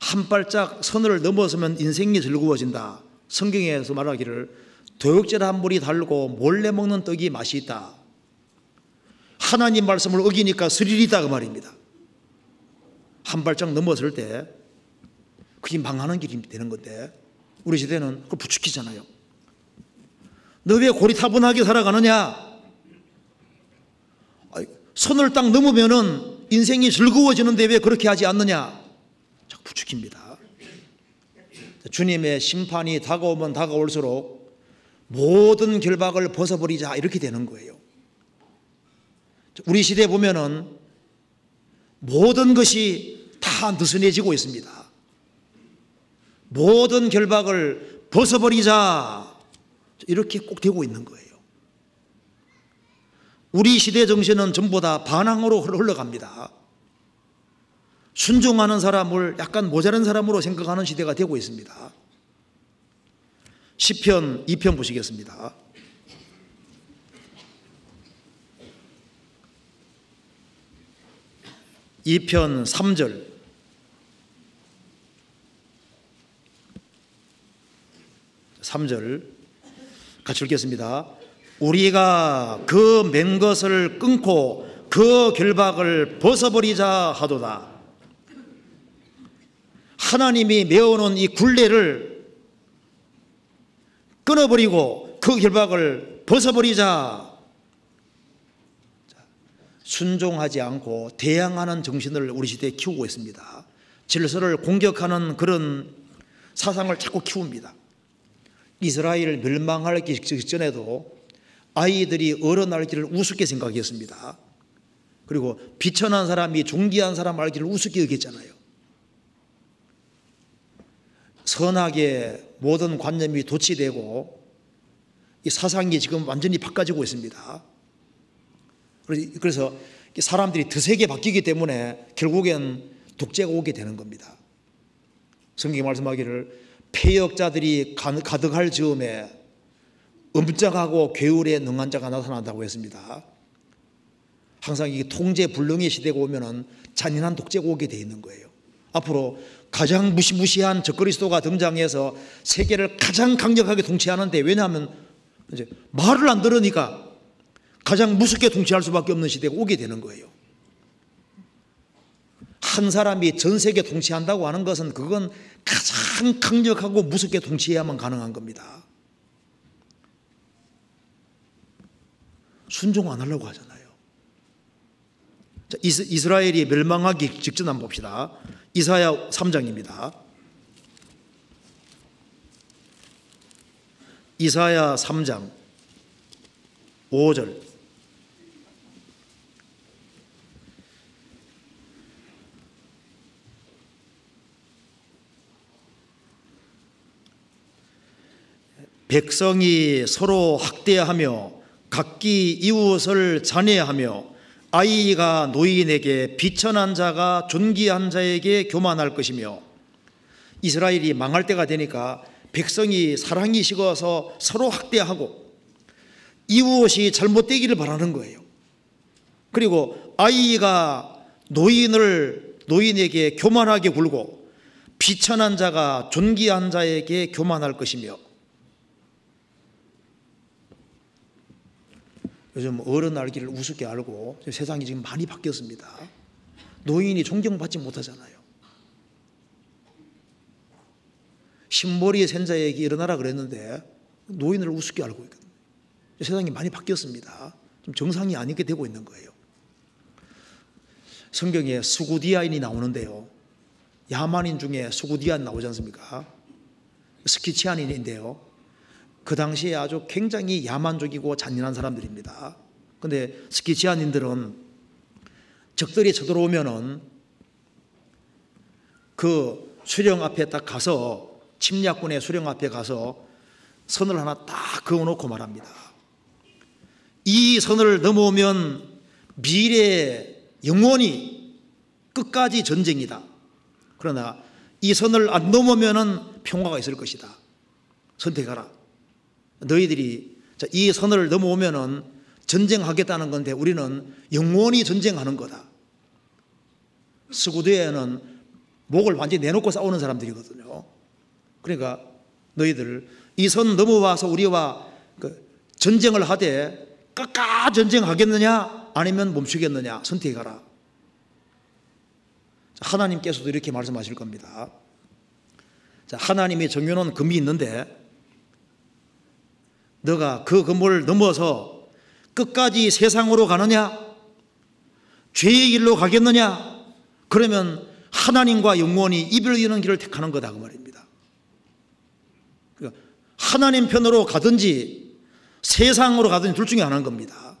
한 발짝 선을 넘어서면 인생이 즐거워진다. 성경에서 말하기를 도역질 한 물이 달고 몰래 먹는 떡이 맛이 있다. 하나님 말씀을 어기니까 스릴이다 그 말입니다. 한 발짝 넘어설 때 그게 망하는 길이 되는 건데 우리 시대는 그걸 부추기잖아요. 너 왜 고리타분하게 살아가느냐? 선을 딱 넘으면은 인생이 즐거워지는데 왜 그렇게 하지 않느냐? 자꾸 부추깁니다. 주님의 심판이 다가오면 다가올수록 모든 결박을 벗어버리자 이렇게 되는 거예요. 우리 시대에 보면은 모든 것이 다 느슨해지고 있습니다. 모든 결박을 벗어버리자 이렇게 꼭 되고 있는 거예요. 우리 시대 정신은 전부 다 반항으로 흘러갑니다. 순종하는 사람을 약간 모자란 사람으로 생각하는 시대가 되고 있습니다. 시편 2편 보시겠습니다. (2편) 3절. 같이 읽겠습니다. 우리가 그 맨 것을 끊고 그 결박을 벗어버리자 하도다. 하나님이 메어놓은 이 굴레를 끊어버리고 그 결박을 벗어버리자. 순종하지 않고 대항하는 정신을 우리 시대에 키우고 있습니다. 질서를 공격하는 그런 사상을 자꾸 키웁니다. 이스라엘 멸망하기 직전에도 아이들이 어른 알기를 우습게 생각했습니다. 그리고 비천한 사람이 존귀한 사람 알기를 우습게 여겼잖아요. 선악의 모든 관념이 도취되고 이 사상이 지금 완전히 바꿔지고 있습니다. 그래서 사람들이 드세게 바뀌기 때문에 결국엔 독재가 오게 되는 겁니다. 성경이 말씀하기를 패역자들이 가득할 즈음에 엄정하고 괴울에 능한 자가 나타난다고 했습니다. 항상 이 통제 불능의 시대가 오면은 잔인한 독재가 오게 돼 있는 거예요. 앞으로 가장 무시무시한 적그리스도가 등장해서 세계를 가장 강력하게 통치하는데, 왜냐하면 이제 말을 안 들으니까 가장 무섭게 통치할 수밖에 없는 시대가 오게 되는 거예요. 한 사람이 전 세계 통치한다고 하는 것은 그건 가장 강력하고 무섭게 통치해야만 가능한 겁니다. 순종 안 하려고 하잖아요. 자, 이스라엘이 멸망하기 직전 한번 봅시다. 이사야 3장입니다. 이사야 3장 5절. 백성이 서로 학대하며 각기 이웃을 잔해하며 아이가 노인에게 비천한 자가 존귀한 자에게 교만할 것이며, 이스라엘이 망할 때가 되니까 백성이 사랑이 식어서 서로 학대하고 이웃이 잘못되기를 바라는 거예요. 그리고 아이가 노인에게 교만하게 굴고 비천한 자가 존귀한 자에게 교만할 것이며, 요즘 어른 알기를 우습게 알고 세상이 지금 많이 바뀌었습니다. 노인이 존경받지 못하잖아요. 흰머리의 센자에게 일어나라 그랬는데 노인을 우습게 알고 있거든요. 세상이 많이 바뀌었습니다. 좀 정상이 아니게 되고 있는 거예요. 성경에 스구디아인이 나오는데요, 야만인 중에 스구디아인 나오지 않습니까? 스키치안인인데요, 그 당시에 아주 굉장히 야만적이고 잔인한 사람들입니다. 그런데 스키치안인들은 적들이 쳐들어오면은 그 수령 앞에 딱 가서, 침략군의 수령 앞에 가서 선을 하나 딱 그어놓고 말합니다. 이 선을 넘어오면 미래 영원히 끝까지 전쟁이다. 그러나 이 선을 안 넘으면 평화가 있을 것이다. 선택하라. 너희들이 이 선을 넘어오면 전쟁하겠다는 건데 우리는 영원히 전쟁하는 거다. 스구드에는 목을 완전히 내놓고 싸우는 사람들이거든요. 그러니까 너희들 이 선 넘어와서 우리와 전쟁을 하되 끝까지 전쟁하겠느냐 아니면 멈추겠느냐 선택하라. 하나님께서도 이렇게 말씀하실 겁니다. 하나님의 정해놓은 금이 있는데 너가 그 금을 넘어서 끝까지 세상으로 가느냐, 죄의 길로 가겠느냐, 그러면 하나님과 영원히 이별 이는 길을 택하는 거다 그 말입니다. 그러니까 하나님 편으로 가든지 세상으로 가든지 둘 중에 하나인 겁니다.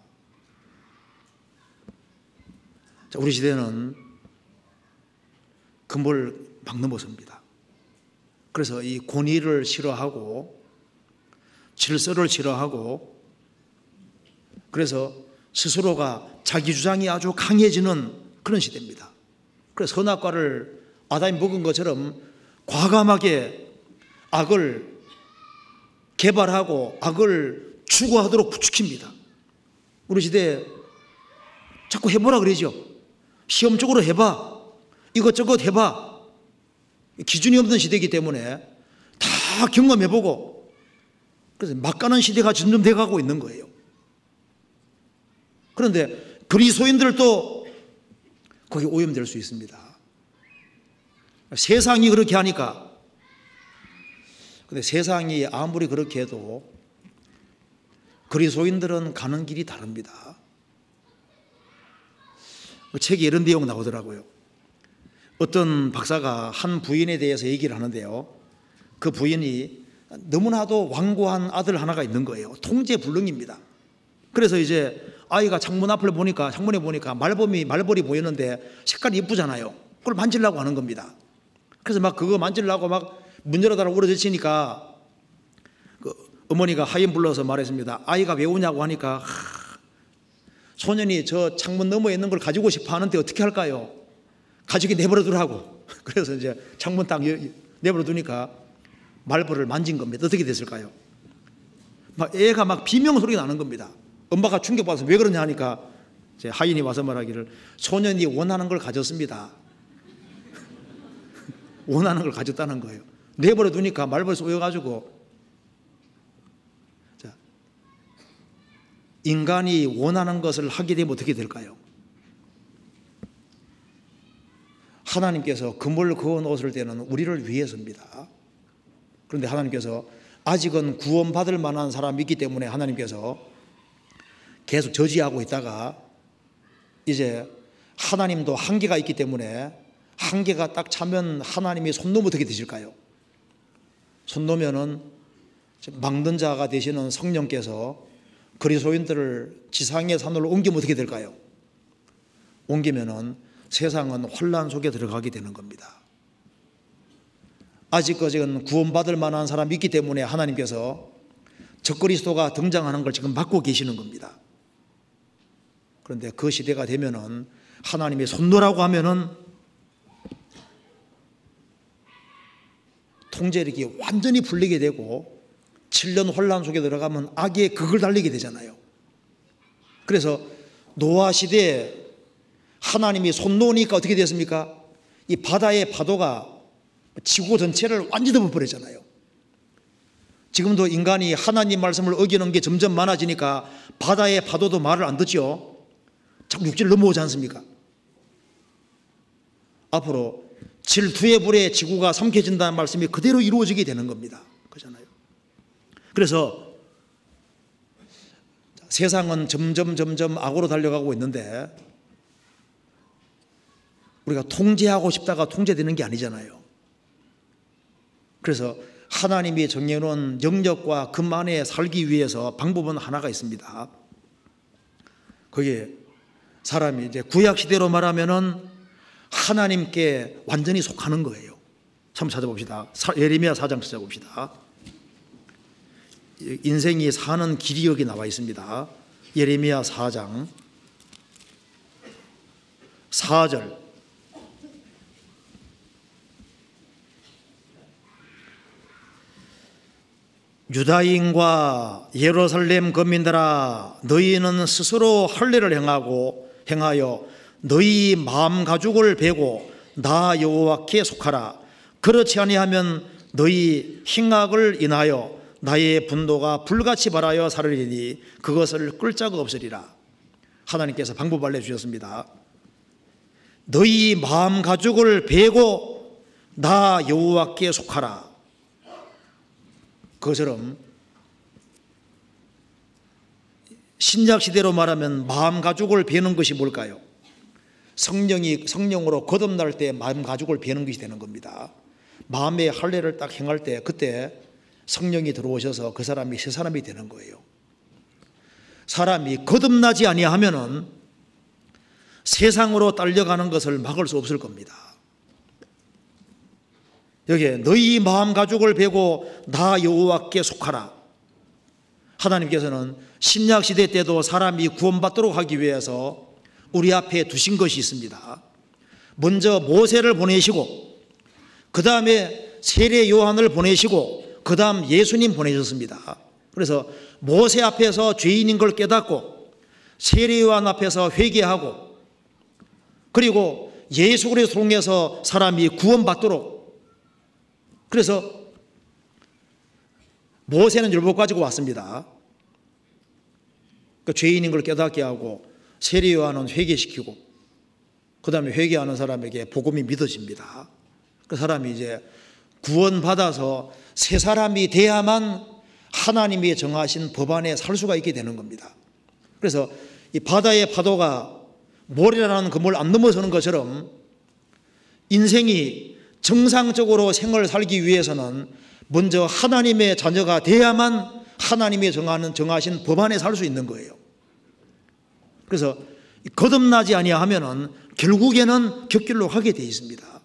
우리 시대는 금을 막 넘어섭니다. 그래서 이 권위를 싫어하고 질서를 싫어하고, 그래서 스스로가 자기 주장이 아주 강해지는 그런 시대입니다. 그래서 선악과를 아담이 먹은 것처럼 과감하게 악을 개발하고 악을 추구하도록 부추깁니다. 우리 시대에 자꾸 해보라 그러죠. 시험적으로 해봐, 이것저것 해봐. 기준이 없는 시대이기 때문에 다 경험해보고, 그래서 막 가는 시대가 점점 돼가고 있는 거예요. 그런데 그리스도인들도 거기 오염될 수 있습니다. 세상이 그렇게 하니까. 근데 세상이 아무리 그렇게 해도 그리스도인들은 가는 길이 다릅니다. 책에 이런 내용 나오더라고요. 어떤 박사가 한 부인에 대해서 얘기를 하는데요, 그 부인이 너무나도 완고한 아들 하나가 있는 거예요. 통제불능입니다. 그래서 이제 아이가 창문에 보니까 말벌이 보이는데 색깔이 예쁘잖아요. 그걸 만지려고 하는 겁니다. 그래서 막 그거 만지려고 막 문 열어달라고 울어젖히니까 그 어머니가 하인 불러서 말했습니다. 아이가 왜 우냐고 하니까 소년이 저 창문 너머에 있는 걸 가지고 싶어 하는데 어떻게 할까요? 가지고 내버려 두라고. 그래서 이제 창문 딱 내버려 두니까 말벌을 만진 겁니다. 어떻게 됐을까요? 애가 막 비명 소리가 나는 겁니다. 엄마가 충격받아서 왜 그러냐 하니까 이제 하인이 와서 말하기를, 소년이 원하는 걸 가졌습니다. 원하는 걸 가졌다는 거예요. 내버려 두니까 말벌이 쏘여가지고. 자, 인간이 원하는 것을 하게 되면 어떻게 될까요? 하나님께서 금을 그어 놓으실 때는 우리를 위해서입니다. 그런데 하나님께서 아직은 구원받을 만한 사람이 있기 때문에 하나님께서 계속 저지하고 있다가 이제 하나님도 한계가 있기 때문에 한계가 딱 차면 하나님이 손 놓으면 어떻게 되실까요? 손 놓으면은 막는 자가 되시는 성령께서 그리스도인들을 지상의 산으로 옮기면 어떻게 될까요? 옮기면은 세상은 혼란 속에 들어가게 되는 겁니다. 아직까지는 구원받을 만한 사람이 있기 때문에 하나님께서 적그리스도가 등장하는 걸 지금 막고 계시는 겁니다. 그런데 그 시대가 되면은 하나님이 손 놓으라고 하면은 통제력이 완전히 풀리게 되고 7년 혼란 속에 들어가면 악의 극을 달리게 되잖아요. 그래서 노아 시대에 하나님이 손 놓으니까 어떻게 됐습니까? 이 바다의 파도가 지구 전체를 완전히 덮어버리잖아요. 지금도 인간이 하나님 말씀을 어기는 게 점점 많아지니까 바다의 파도도 말을 안 듣죠. 자꾸 육지를 넘어오지 않습니까? 앞으로 질투의 불에 지구가 삼켜진다는 말씀이 그대로 이루어지게 되는 겁니다. 그렇잖아요. 그래서 세상은 점점 악으로 달려가고 있는데 우리가 통제하고 싶다가 통제되는 게 아니잖아요. 그래서 하나님이 정해놓은 영역과 금 안에 살기 위해서 방법은 하나가 있습니다. 그게 사람이 이제 구약 시대로 말하면은 하나님께 완전히 속하는 거예요. 한번 찾아봅시다. 예레미야 4장 찾아봅시다. 인생이 사는 길이 여기 나와 있습니다. 예레미야 4장 4절. 유다인과 예루살렘 거민들아, 너희는 스스로 할례를 행하여 너희 마음 가죽을 베고 나 여호와께 속하라. 그렇지 아니하면 너희 행악을 인하여 나의 분노가 불같이 발하여 사르리니 그것을 끌 자가 없으리라. 하나님께서 방법 알려주셨습니다. 너희 마음 가죽을 베고 나 여호와께 속하라. 그것처럼 신약 시대로 말하면 마음 가죽을 베는 것이 뭘까요? 성령으로 거듭날 때 마음 가죽을 베는 것이 되는 겁니다. 마음의 할례를 딱 행할 때 그때 성령이 들어오셔서 그 사람이 새 사람이 되는 거예요. 사람이 거듭나지 아니하면은 세상으로 딸려가는 것을 막을 수 없을 겁니다. 여기에 너희 마음 가죽을 베고 나 여호와께 속하라. 하나님께서는 신약 시대 때도 사람이 구원받도록 하기 위해서 우리 앞에 두신 것이 있습니다. 먼저 모세를 보내시고 그 다음에 세례 요한을 보내시고 그 다음 예수님 보내셨습니다. 그래서 모세 앞에서 죄인인 걸 깨닫고 세례 요한 앞에서 회개하고 그리고 예수 그리스도 통해서 사람이 구원받도록. 그래서 모세는 율법 가지고 왔습니다. 그러니까 죄인인 걸 깨닫게 하고 세례 요한은 회개시키고 그 다음에 회개하는 사람에게 복음이 믿어집니다. 그 사람이 이제 구원받아서 새 사람이 돼야만 하나님이 정하신 법 안에 살 수가 있게 되는 겁니다. 그래서 이 바다의 파도가 모래라는 그물 안 넘어서는 것처럼 인생이 정상적으로 생을 살기 위해서는 먼저 하나님의 자녀가 돼야만 하나님이 정하신 법 안에 살 수 있는 거예요. 그래서 거듭나지 아니하면은 결국에는 곁길로 가게 돼 있습니다.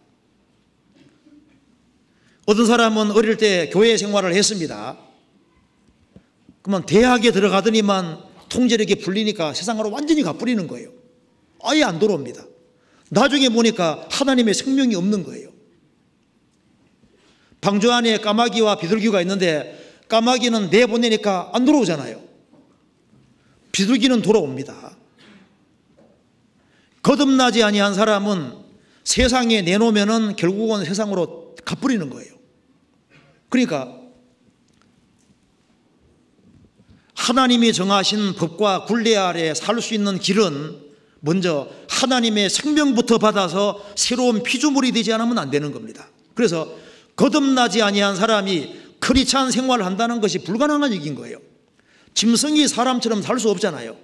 어떤 사람은 어릴 때 교회 생활을 했습니다. 그러면 대학에 들어가더니만 통제력이 풀리니까 세상으로 완전히 가버리는 거예요. 아예 안 돌아옵니다. 나중에 보니까 하나님의 생명이 없는 거예요. 방주 안에 까마귀와 비둘기가 있는데 까마귀는 내보내니까 안 돌아오잖아요. 비둘기는 돌아옵니다. 거듭나지 아니한 사람은 세상에 내놓으면은 결국은 세상으로 가버리는 거예요. 그러니까 하나님이 정하신 법과 굴레 아래 살 수 있는 길은 먼저 하나님의 생명부터 받아서 새로운 피조물이 되지 않으면 안 되는 겁니다. 그래서 거듭나지 아니한 사람이 크리스찬 생활을 한다는 것이 불가능한 얘기인 거예요. 짐승이 사람처럼 살 수 없잖아요.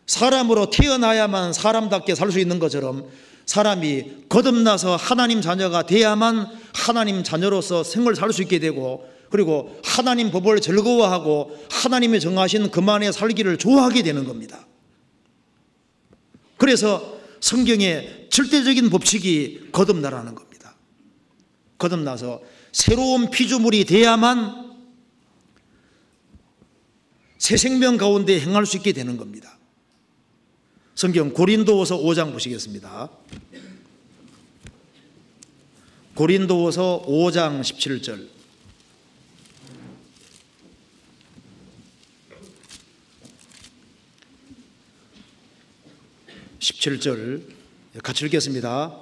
사람으로 태어나야만 사람답게 살 수 있는 것처럼 사람이 거듭나서 하나님 자녀가 돼야만 하나님 자녀로서 생을 살 수 있게 되고 그리고 하나님 법을 즐거워하고 하나님이 정하신 그만의 살기를 좋아하게 되는 겁니다. 그래서 성경의 절대적인 법칙이 거듭나라는 겁니다. 거듭나서 새로운 피조물이 돼야만 새 생명 가운데 행할 수 있게 되는 겁니다. 성경 고린도후서 5장 보시겠습니다. 고린도후서 5장 17절. 같이 읽겠습니다.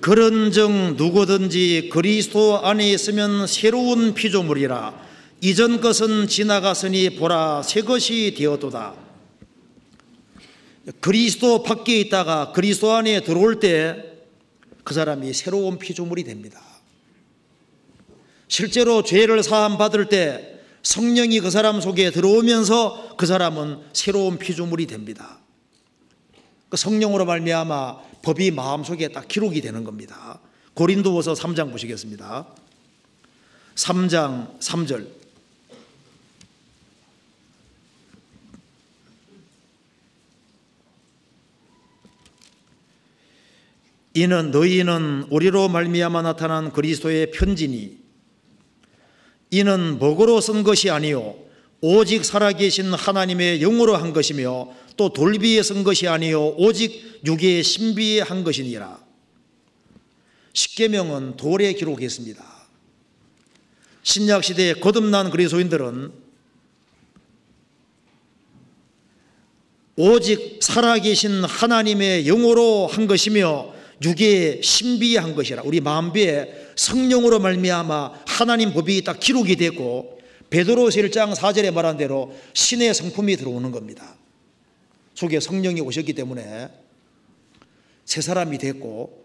그런즉 누구든지 그리스도 안에 있으면 새로운 피조물이라. 이전 것은 지나갔으니 보라 새 것이 되었도다. 그리스도 밖에 있다가 그리스도 안에 들어올 때 그 사람이 새로운 피조물이 됩니다. 실제로 죄를 사함 받을 때 성령이 그 사람 속에 들어오면서 그 사람은 새로운 피조물이 됩니다. 그 성령으로 말미암아 법이 마음속에 딱 기록이 되는 겁니다. 고린도후서 3장 보시겠습니다. 3장 3절. 이는 너희는 우리로 말미암아 나타난 그리스도의 편지니 이는 먹으로 쓴 것이 아니요 오직 살아계신 하나님의 영으로 한 것이며 또 돌비에 쓴 것이 아니요 오직 육의 신비에 한 것이니라. 십계명은 돌에 기록했습니다. 신약시대에 거듭난 그리스도인들은 오직 살아계신 하나님의 영으로 한 것이며 육의 신비에 한 것이라. 우리 마음비에 성령으로 말미암아 하나님 법이 딱 기록이 되고 베드로서 1장 4절에 말한 대로 신의 성품이 들어오는 겁니다. 속에 성령이 오셨기 때문에 새 사람이 됐고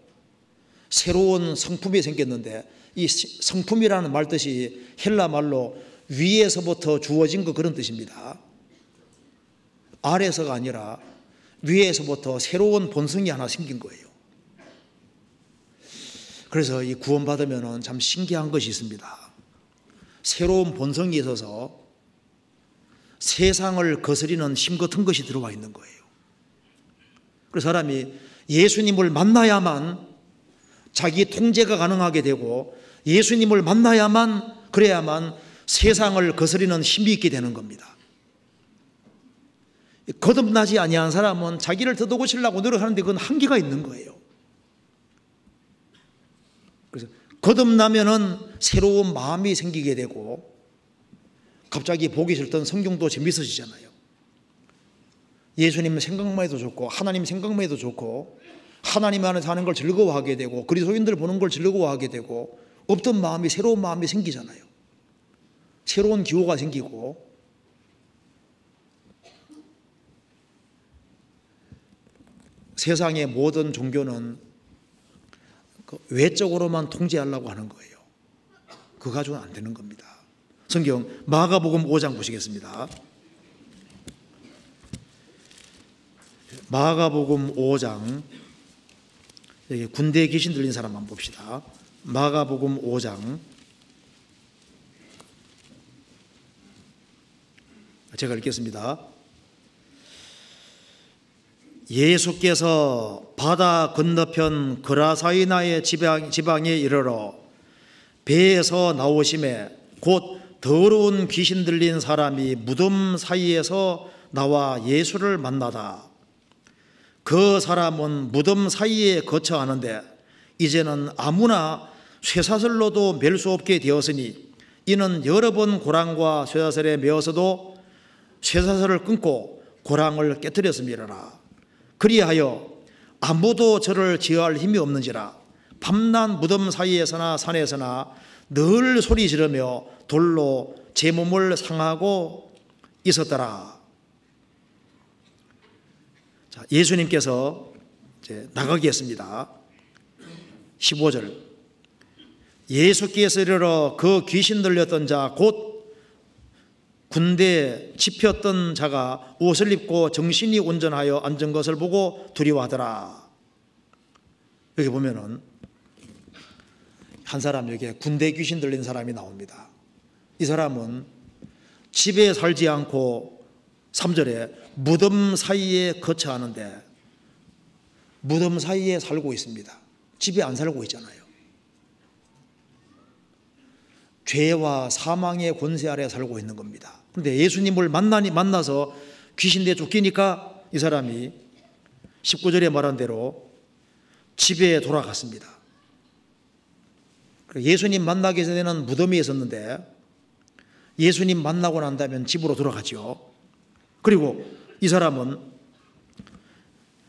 새로운 성품이 생겼는데, 이 성품이라는 말 뜻이 헬라 말로 위에서부터 주어진 거 그런 뜻입니다. 아래서가 아니라 위에서부터 새로운 본성이 하나 생긴 거예요. 그래서 이 구원받으면 참 신기한 것이 있습니다. 새로운 본성이 있어서 세상을 거스리는 힘 같은 것이 들어와 있는 거예요. 그래서 사람이 예수님을 만나야만 자기 통제가 가능하게 되고 예수님을 만나야만, 그래야만 세상을 거스리는 힘이 있게 되는 겁니다. 거듭나지 아니한 사람은 자기를 더 고치려고 노력하는데 그건 한계가 있는 거예요. 그래서 거듭나면은 새로운 마음이 생기게 되고 갑자기 보기 싫던 성경도 재밌어지잖아요. 예수님 생각만 해도 좋고 하나님 생각만 해도 좋고 하나님 안에서 하는 걸 즐거워하게 되고 그리스도인들 보는 걸 즐거워하게 되고 없던 마음이 새로운 마음이 생기잖아요. 새로운 기호가 생기고 세상의 모든 종교는 외적으로만 통제하려고 하는 거예요. 그거 가지고는 안 되는 겁니다. 성경 마가복음 5장 보시겠습니다. 마가복음 5장, 여기 군대에 귀신 들린 사람만 봅시다. 마가복음 5장, 제가 읽겠습니다. 예수께서 바다 건너편 그라사이나의 지방에 이르러 배에서 나오심에 곧 더러운 귀신 들린 사람이 무덤 사이에서 나와 예수를 만나다. 그 사람은 무덤 사이에 거처하는데 이제는 아무나 쇠사슬로도 맬 수 없게 되었으니 이는 여러 번 고랑과 쇠사슬에 메어서도 쇠사슬을 끊고 고랑을 깨뜨렸음이라. 그리하여 아무도 저를 제어할 힘이 없는지라. 밤낮 무덤 사이에서나 산에서나 늘 소리 지르며 돌로 제 몸을 상하고 있었더라. 자, 예수님께서 이제 나가게 했습니다. 15절. 예수께서 이르러 그 귀신 들렸던 자 곧 군대에 집혔던 자가 옷을 입고 정신이 온전하여 앉은 것을 보고 두려워하더라. 여기 보면은 한 사람, 여기에 군대 귀신 들린 사람이 나옵니다. 이 사람은 집에 살지 않고 3절에 무덤 사이에 거처하는데 무덤 사이에 살고 있습니다. 집에 안 살고 있잖아요. 죄와 사망의 권세 아래 살고 있는 겁니다. 그런데 예수님을 만나서 귀신에 쫓기니까 이 사람이 19절에 말한 대로 집에 돌아갔습니다. 예수님 만나기 전에는 무덤에 있었는데 예수님 만나고 난 다음에 집으로 돌아가죠. 그리고 이 사람은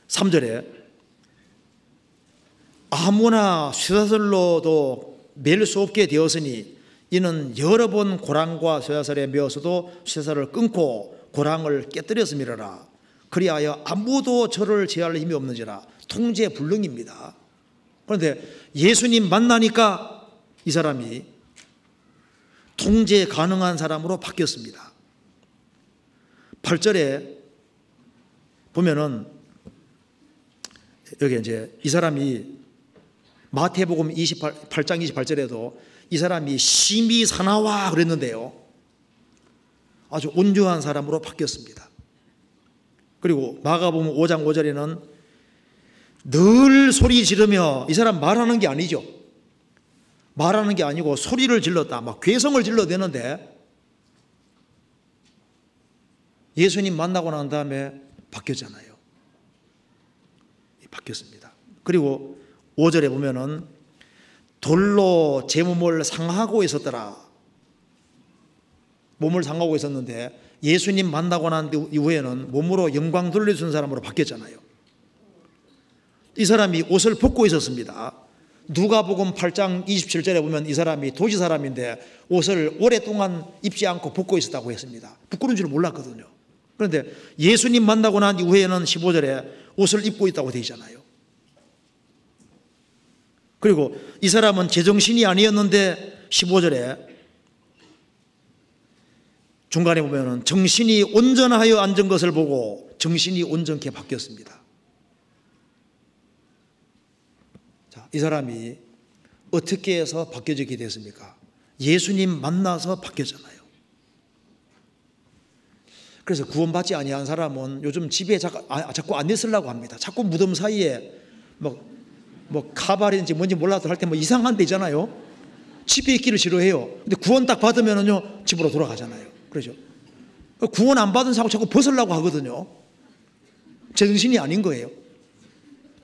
3절에 아무나 쇠사슬로도 맬 수 없게 되었으니 이는 여러 번 고랑과 쇠사슬에 메어서도 쇠사슬을 끊고 고랑을 깨뜨렸음이라. 그리하여 아무도 저를 제할 힘이 없는지라. 통제불능입니다. 그런데 예수님 만나니까 이 사람이 통제 가능한 사람으로 바뀌었습니다. 8절에 보면은 여기 이제 이 사람이 마태복음 8장 28절에도 이 사람이 심히 사나워 그랬는데요. 아주 온유한 사람으로 바뀌었습니다. 그리고 마가복음 5장 5절에는 늘 소리 지르며, 이 사람 말하는 게 아니죠. 말하는 게 아니고 소리를 질렀다. 막 괴성을 질러대는데 예수님 만나고 난 다음에 바뀌었잖아요. 바뀌었습니다. 그리고 5절에 보면은 돌로 제 몸을 상하고 있었더라. 몸을 상하고 있었는데 예수님 만나고 난 이후에는 몸으로 영광 돌려준 사람으로 바뀌었잖아요. 이 사람이 옷을 벗고 있었습니다. 누가복음 8장 27절에 보면 이 사람이 도시 사람인데 옷을 오랫동안 입지 않고 벗고 있었다고 했습니다. 부끄러운 줄 몰랐거든요. 그런데 예수님 만나고 난 이후에는 15절에 옷을 입고 있다고 되어 있잖아요. 그리고 이 사람은 제정신이 아니었는데 15절에 중간에 보면은 정신이 온전하여 앉은 것을 보고 정신이 온전케 바뀌었습니다. 자, 이 사람이 어떻게 해서 바뀌어지게 됐습니까? 예수님 만나서 바뀌었잖아요. 그래서 구원받지 아니한 사람은 요즘 집에 자꾸 안 있으려고 합니다. 자꾸 무덤 사이에 뭐 카바리인지 뭔지 몰라도 할 때 뭐 이상한 데 있잖아요. 집에 있기를 싫어해요. 근데 구원 딱 받으면은요 집으로 돌아가잖아요. 그렇죠? 구원 안 받은 사람 자꾸 벗으려고 하거든요. 제정신이 아닌 거예요.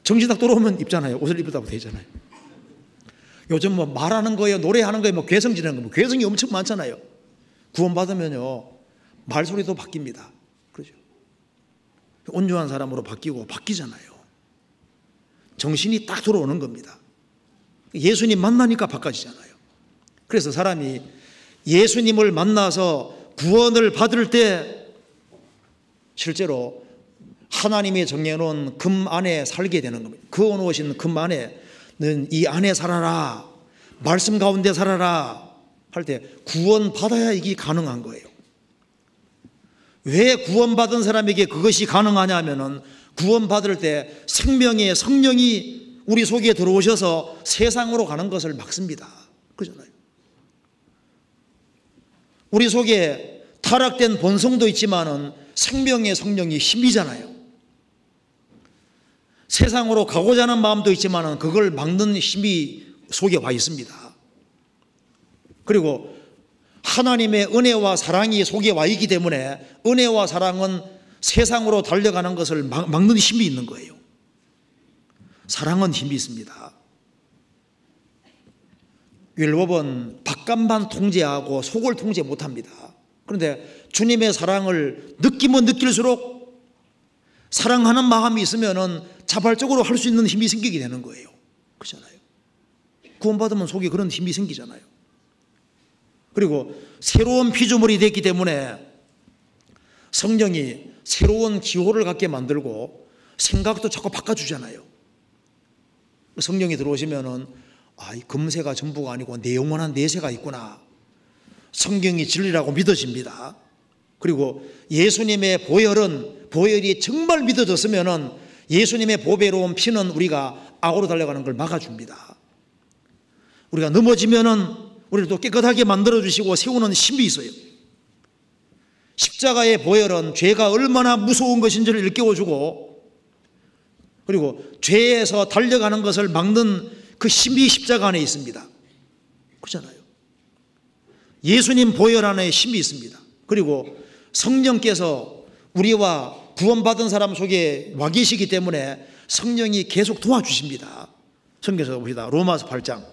정신 딱 돌아오면 입잖아요. 옷을 입었다고 되잖아요. 요즘 뭐 말하는 거예요, 노래하는 거예요, 뭐 괴성 지르는 거예요. 괴성이 엄청 많잖아요. 구원 받으면요 말소리도 바뀝니다. 그렇죠? 온유한 사람으로 바뀌잖아요. 정신이 딱 들어오는 겁니다. 예수님 만나니까 바꿔지잖아요. 그래서 사람이 예수님을 만나서 구원을 받을 때 실제로 하나님이 정해놓은 금 안에 살게 되는 겁니다. 그어놓으신 금 안에는 이 안에 살아라, 말씀 가운데 살아라 할 때 구원 받아야 이게 가능한 거예요. 왜 구원받은 사람에게 그것이 가능하냐 하면은 구원받을 때 생명의 성령이 우리 속에 들어오셔서 세상으로 가는 것을 막습니다. 그러잖아요. 우리 속에 타락된 본성도 있지만은 생명의 성령이 힘이잖아요. 세상으로 가고자 하는 마음도 있지만은 그걸 막는 힘이 속에 와 있습니다. 그리고 하나님의 은혜와 사랑이 속에 와 있기 때문에 은혜와 사랑은 세상으로 달려가는 것을 막는 힘이 있는 거예요. 사랑은 힘이 있습니다. 율법은 바깥만 통제하고 속을 통제 못합니다. 그런데 주님의 사랑을 느끼면 느낄수록 사랑하는 마음이 있으면 자발적으로 할 수 있는 힘이 생기게 되는 거예요. 그렇잖아요. 구원받으면 속에 그런 힘이 생기잖아요. 그리고 새로운 피조물이 됐기 때문에 성령이 새로운 기호를 갖게 만들고 생각도 자꾸 바꿔주잖아요. 성령이 들어오시면은 이 금세가 전부가 아니고 내 영원한 내세가 있구나. 성경이 진리라고 믿어집니다. 그리고 예수님의 보혈이 정말 믿어졌으면은 예수님의 보배로운 피는 우리가 악으로 달려가는 걸 막아줍니다. 우리가 넘어지면은 우리를 또 깨끗하게 만들어주시고 세우는 힘이 있어요. 십자가의 보혈은 죄가 얼마나 무서운 것인지를 일깨워주고 그리고 죄에서 달려가는 것을 막는 그 힘이 십자가 안에 있습니다. 그렇잖아요. 예수님 보혈 안에 힘이 있습니다. 그리고 성령께서 우리와 구원받은 사람 속에 와 계시기 때문에 성령이 계속 도와주십니다. 성경에서 봅시다. 로마서 8장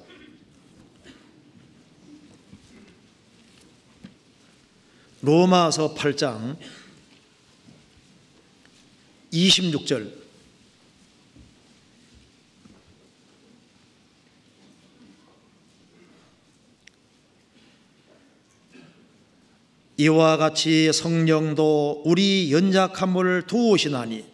로마서 8장 26절. 이와 같이 성령도 우리 연약함을 도우시나니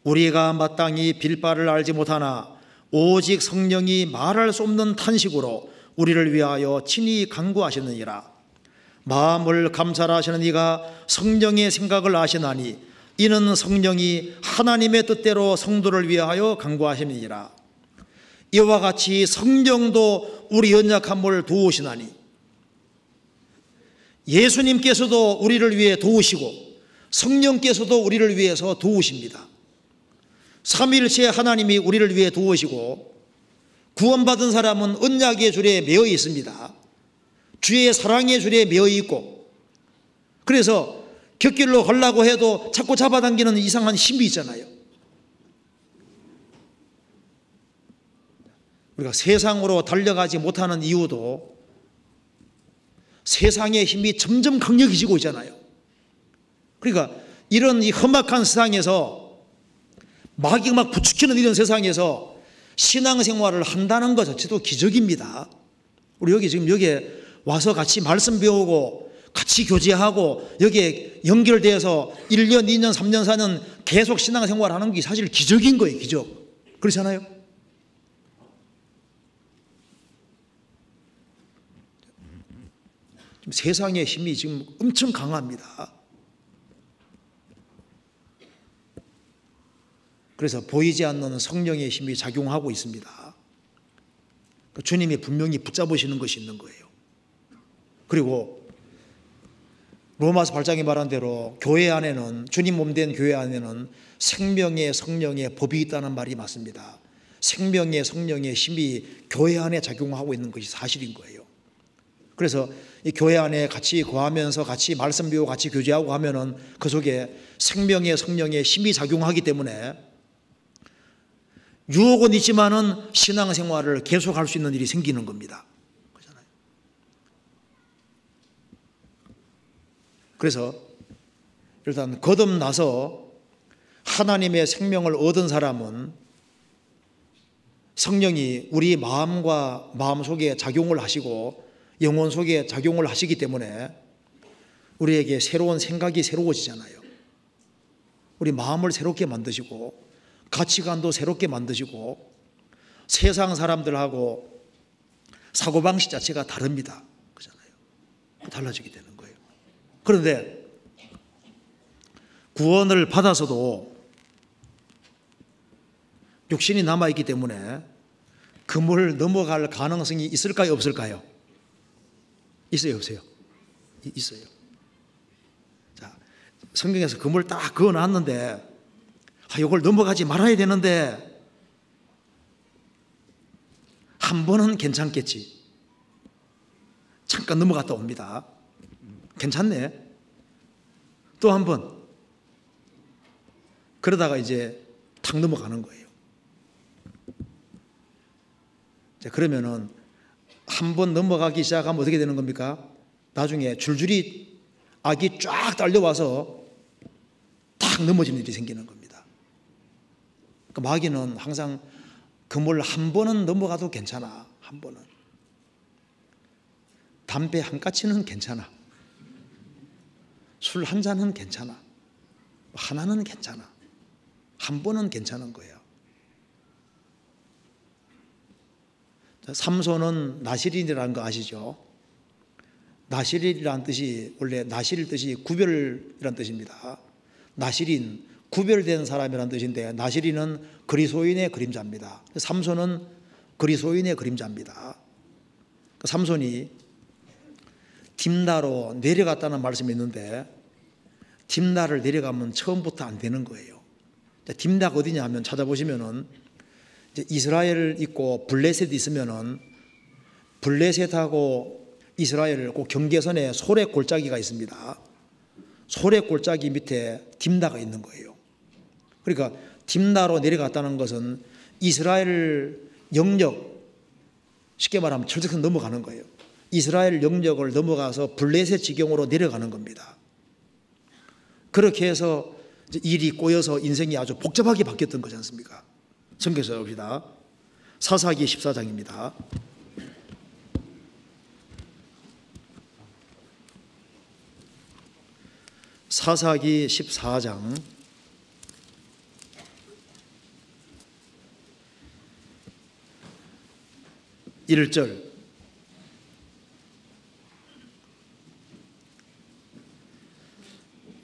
우리가 마땅히 빌 바를 알지 못하나 오직 성령이 말할 수 없는 탄식으로 우리를 위하여 친히 간구하시느니라. 마음을 감찰하시는 이가 성령의 생각을 아시나니 이는 성령이 하나님의 뜻대로 성도를 위하여 간구하심이니라. 이와 같이 성령도 우리 연약함을 도우시나니, 예수님께서도 우리를 위해 도우시고 성령께서도 우리를 위해서 도우십니다. 삼위일체 하나님이 우리를 위해 도우시고, 구원받은 사람은 언약의 줄에 매여 있습니다. 주의 사랑의 줄에 매여 있고, 그래서 곁길로 가려고 해도 자꾸 잡아당기는 이상한 힘이 있잖아요. 우리가 세상으로 달려가지 못하는 이유도 세상의 힘이 점점 강력해지고 있잖아요. 그러니까 이런 이 험악한 세상에서, 마귀가 막 부추기는 이런 세상에서 신앙생활을 한다는 것 자체도 기적입니다. 우리 여기 지금 여기에 와서 같이 말씀 배우고 같이 교제하고 여기에 연결되어서 1년, 2년, 3년, 4년 계속 신앙생활하는 게 사실 기적인 거예요. 기적. 그렇잖아요. 지금 세상의 힘이 지금 엄청 강합니다. 그래서 보이지 않는 성령의 힘이 작용하고 있습니다. 주님이 분명히 붙잡으시는 것이 있는 거예요. 그리고 로마서 8장에 말한 대로 교회 안에는, 주님 몸된 교회 안에는 생명의 성령의 법이 있다는 말이 맞습니다. 생명의 성령의 힘이 교회 안에 작용하고 있는 것이 사실인 거예요. 그래서 이 교회 안에 같이 거하면서 같이 말씀 배우고 같이 교제하고 하면은 그 속에 생명의 성령의 힘이 작용하기 때문에 유혹은 있지만은 신앙생활을 계속할 수 있는 일이 생기는 겁니다. 그렇잖아요. 그래서 일단 거듭나서 하나님의 생명을 얻은 사람은 성령이 우리 마음과 마음 속에 작용을 하시고 영혼 속에 작용을 하시기 때문에 우리에게 새로운 생각이 새로워지잖아요. 우리 마음을 새롭게 만드시고 가치관도 새롭게 만드시고 세상 사람들하고 사고방식 자체가 다릅니다. 그렇잖아요. 달라지게 되는 거예요. 그런데 구원을 받아서도 육신이 남아있기 때문에 금을 넘어갈 가능성이 있을까요? 없을까요? 있어요? 없어요? 있어요. 자, 성경에서 금을 딱 그어놨는데 이걸 넘어가지 말아야 되는데 한 번은 괜찮겠지. 잠깐 넘어갔다 옵니다. 괜찮네. 또 한 번. 그러다가 이제 탁 넘어가는 거예요. 자, 그러면은 한 번 넘어가기 시작하면 어떻게 되는 겁니까? 나중에 줄줄이 악이 쫙 딸려와서 탁 넘어지는 일이 생기는 겁니다. 그러니까 마귀는 항상 그물 한 번은 넘어가도 괜찮아. 한 번은. 담배 한 까치는 괜찮아. 술 한 잔은 괜찮아. 하나는 괜찮아. 한 번은 괜찮은 거예요. 삼손은 나실인이라는 거 아시죠? 나실이라는 뜻이 원래 나실 뜻이 구별이라는 뜻입니다. 나실인, 구별된 사람이라는 뜻인데 나실인은 그리스도인의 그림자입니다. 삼손은 그리스도인의 그림자입니다. 삼손이 딥나로 내려갔다는 말씀이 있는데 딥나를 내려가면 처음부터 안 되는 거예요. 딥나가 어디냐 하면 찾아보시면은 이스라엘 있고 블레셋 있으면은 블레셋하고 이스라엘 꼭 경계선에 소래 골짜기가 있습니다. 소래 골짜기 밑에 딥나가 있는 거예요. 그러니까 딥나로 내려갔다는 것은 이스라엘 영역, 쉽게 말하면 철저히 넘어가는 거예요. 이스라엘 영역을 넘어가서 블레셋 지경으로 내려가는 겁니다. 그렇게 해서 일이 꼬여서 인생이 아주 복잡하게 바뀌었던 거지 않습니까? 성경에서 봅시다. 사사기 14장입니다. 사사기 14장 1절.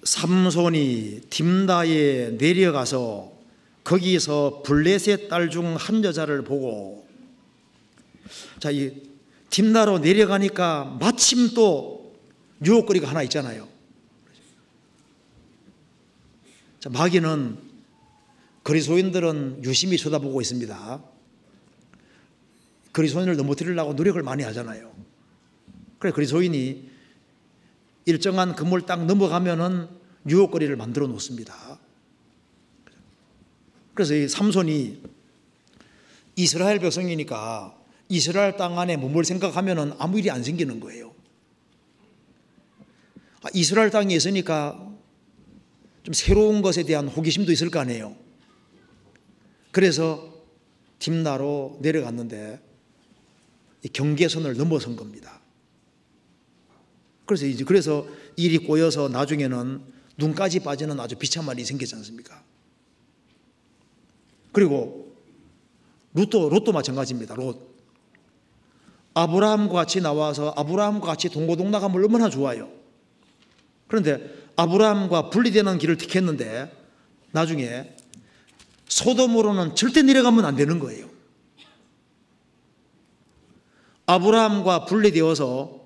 삼손이 딥나에 내려가서 거기서 블레셋 딸 중 한 여자를 보고, 자, 이 딥나로 내려가니까 마침 또 유혹거리가 하나 있잖아요. 자, 마귀는, 그리스도인들은 유심히 쳐다보고 있습니다. 그리스도인을 넘어뜨리려고 노력을 많이 하잖아요. 그래, 그리스도인이 일정한 그물 딱 넘어가면은 유혹거리를 만들어 놓습니다. 그래서 이 삼손이 이스라엘 백성이니까 이스라엘 땅 안에 머물 생각하면은 아무 일이 안 생기는 거예요. 이스라엘 땅에 있으니까 좀 새로운 것에 대한 호기심도 있을 거 아니에요. 그래서 딥나로 내려갔는데 이 경계선을 넘어선 겁니다. 그래서 일이 꼬여서 나중에는 눈까지 빠지는 아주 비참한 일이 생기지 않습니까? 그리고 롯도 마찬가지입니다. 롯. 아브라함과 같이 나와서 아브라함과 같이 동고동락하면 얼마나 좋아요. 그런데 아브라함과 분리되는 길을 택했는데 나중에 소돔으로는 절대 내려가면 안 되는 거예요. 아브라함과 분리되어서